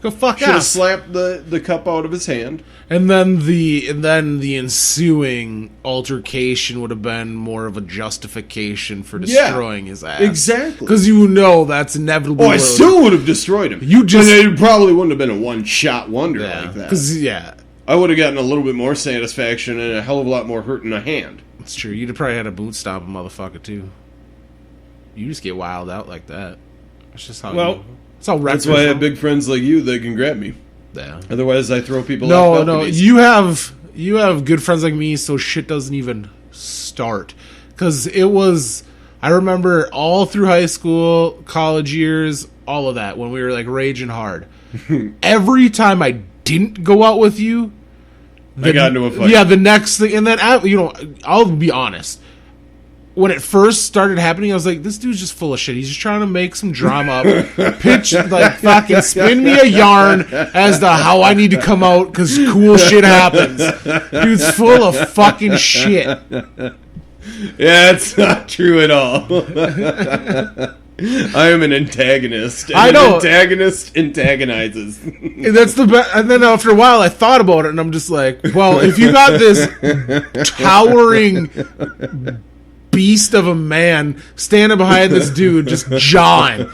Speaker 2: Go fuck
Speaker 1: Should have
Speaker 2: off.
Speaker 1: slapped the cup out of his hand.
Speaker 2: And then the ensuing altercation would have been more of a justification for destroying his ass.
Speaker 1: Exactly.
Speaker 2: Because you know that's inevitable.
Speaker 1: Oh, I still would have destroyed him.
Speaker 2: You just-
Speaker 1: But it probably wouldn't have been a one-shot wonder like that.
Speaker 2: Because,
Speaker 1: I would have gotten a little bit more satisfaction and a hell of a lot more hurt in a hand.
Speaker 2: it's true. You'd have probably had a boot stomp a motherfucker, too. You just get wild out like that. That's just how that's how
Speaker 1: That's why I have big friends like you that can grab me.
Speaker 2: Yeah.
Speaker 1: Otherwise, I throw people
Speaker 2: No,
Speaker 1: off
Speaker 2: no,
Speaker 1: balconies.
Speaker 2: you have good friends like me, so shit doesn't even start. Because it was, I remember all through high school, college years, all of that, when we were like raging hard. Every time I didn't go out with you,
Speaker 1: I got into a fight.
Speaker 2: Yeah, the next thing, and then I'll be honest. When it first started happening, I was like, this dude's just full of shit. He's just trying to make some drama up. Fucking spin me a yarn as to how I need to come out because cool shit happens. Dude's full of fucking shit.
Speaker 1: Yeah, it's not true at all. I am an antagonist. And
Speaker 2: I know.
Speaker 1: An antagonist antagonizes.
Speaker 2: And that's the best. And then after a while, I thought about it, and I'm just like, well, if you got this towering beast of a man standing behind this dude just jawing,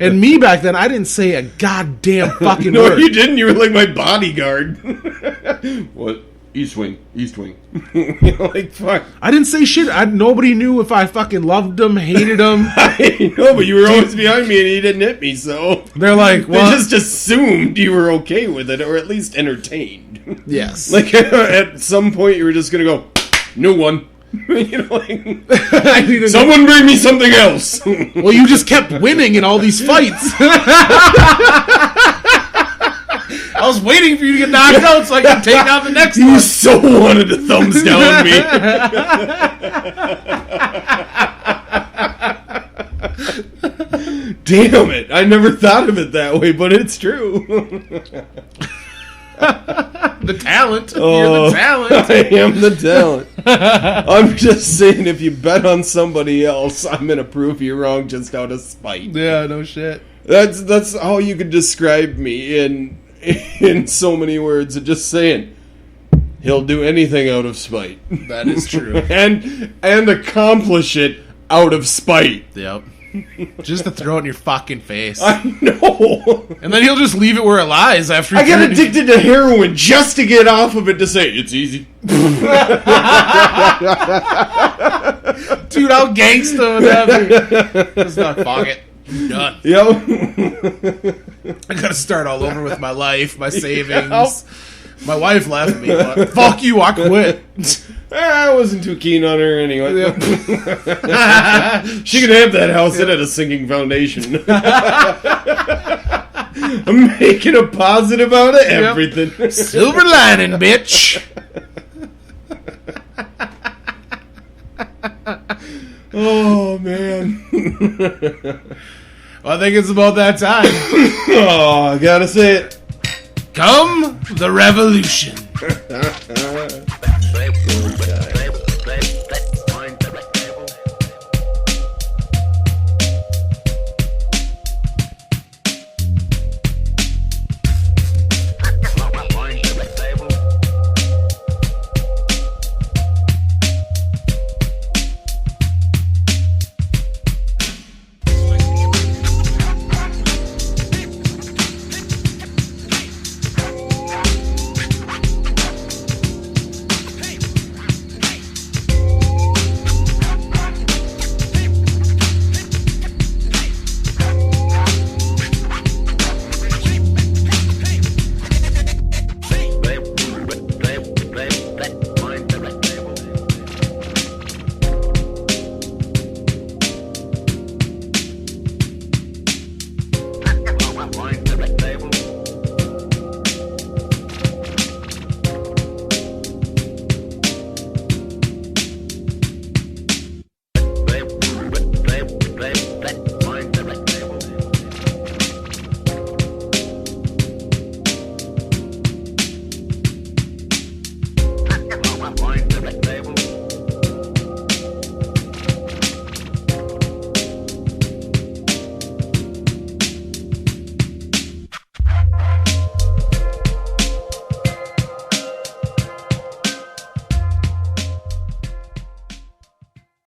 Speaker 2: and me back then, I didn't say a goddamn fucking
Speaker 1: No,
Speaker 2: word.
Speaker 1: you didn't. You were like my bodyguard. What? East Wing. You know, like, fuck.
Speaker 2: I didn't say shit. Nobody knew if I fucking loved him, hated him.
Speaker 1: I know, but you were always behind me and he didn't hit me, so...
Speaker 2: They're like, well...
Speaker 1: They just assumed you were okay with it, or at least entertained.
Speaker 2: Yes.
Speaker 1: Like, at some point you were just gonna go, new one. You know, like, someone bring me something else.
Speaker 2: Well, you just kept winning in all these fights. I was waiting for you to get knocked out so I could take down the next one.
Speaker 1: You so wanted to thumbs down me. Damn it. I never thought of it that way, but it's true.
Speaker 2: The talent. You're the talent.
Speaker 1: I am the talent. I'm just saying, if you bet on somebody else, I'm going to prove you wrong just out of spite.
Speaker 2: Yeah, no shit.
Speaker 1: That's how you could describe me in so many words. Just saying, he'll do anything out of spite.
Speaker 2: That is true.
Speaker 1: and accomplish it out of spite.
Speaker 2: Yep. Just to throw it in your fucking face.
Speaker 1: I know.
Speaker 2: And then he'll just leave it where it lies after
Speaker 1: I got addicted to heroin just to get off of it to say, it's easy.
Speaker 2: Dude, I'll gangsta with that. Just not fuck it. Done.
Speaker 1: Yep.
Speaker 2: I gotta start all over with my life, my savings. Yep. My wife left me, but fuck you, I quit.
Speaker 1: I wasn't too keen on her anyway. Yep. She could have that house. It had a sinking foundation. I'm making a positive out of everything.
Speaker 2: Yep. Silver lining, bitch.
Speaker 1: Oh, man.
Speaker 2: Well, I think it's about that time.
Speaker 1: Oh, I gotta say it.
Speaker 2: Come the revolution.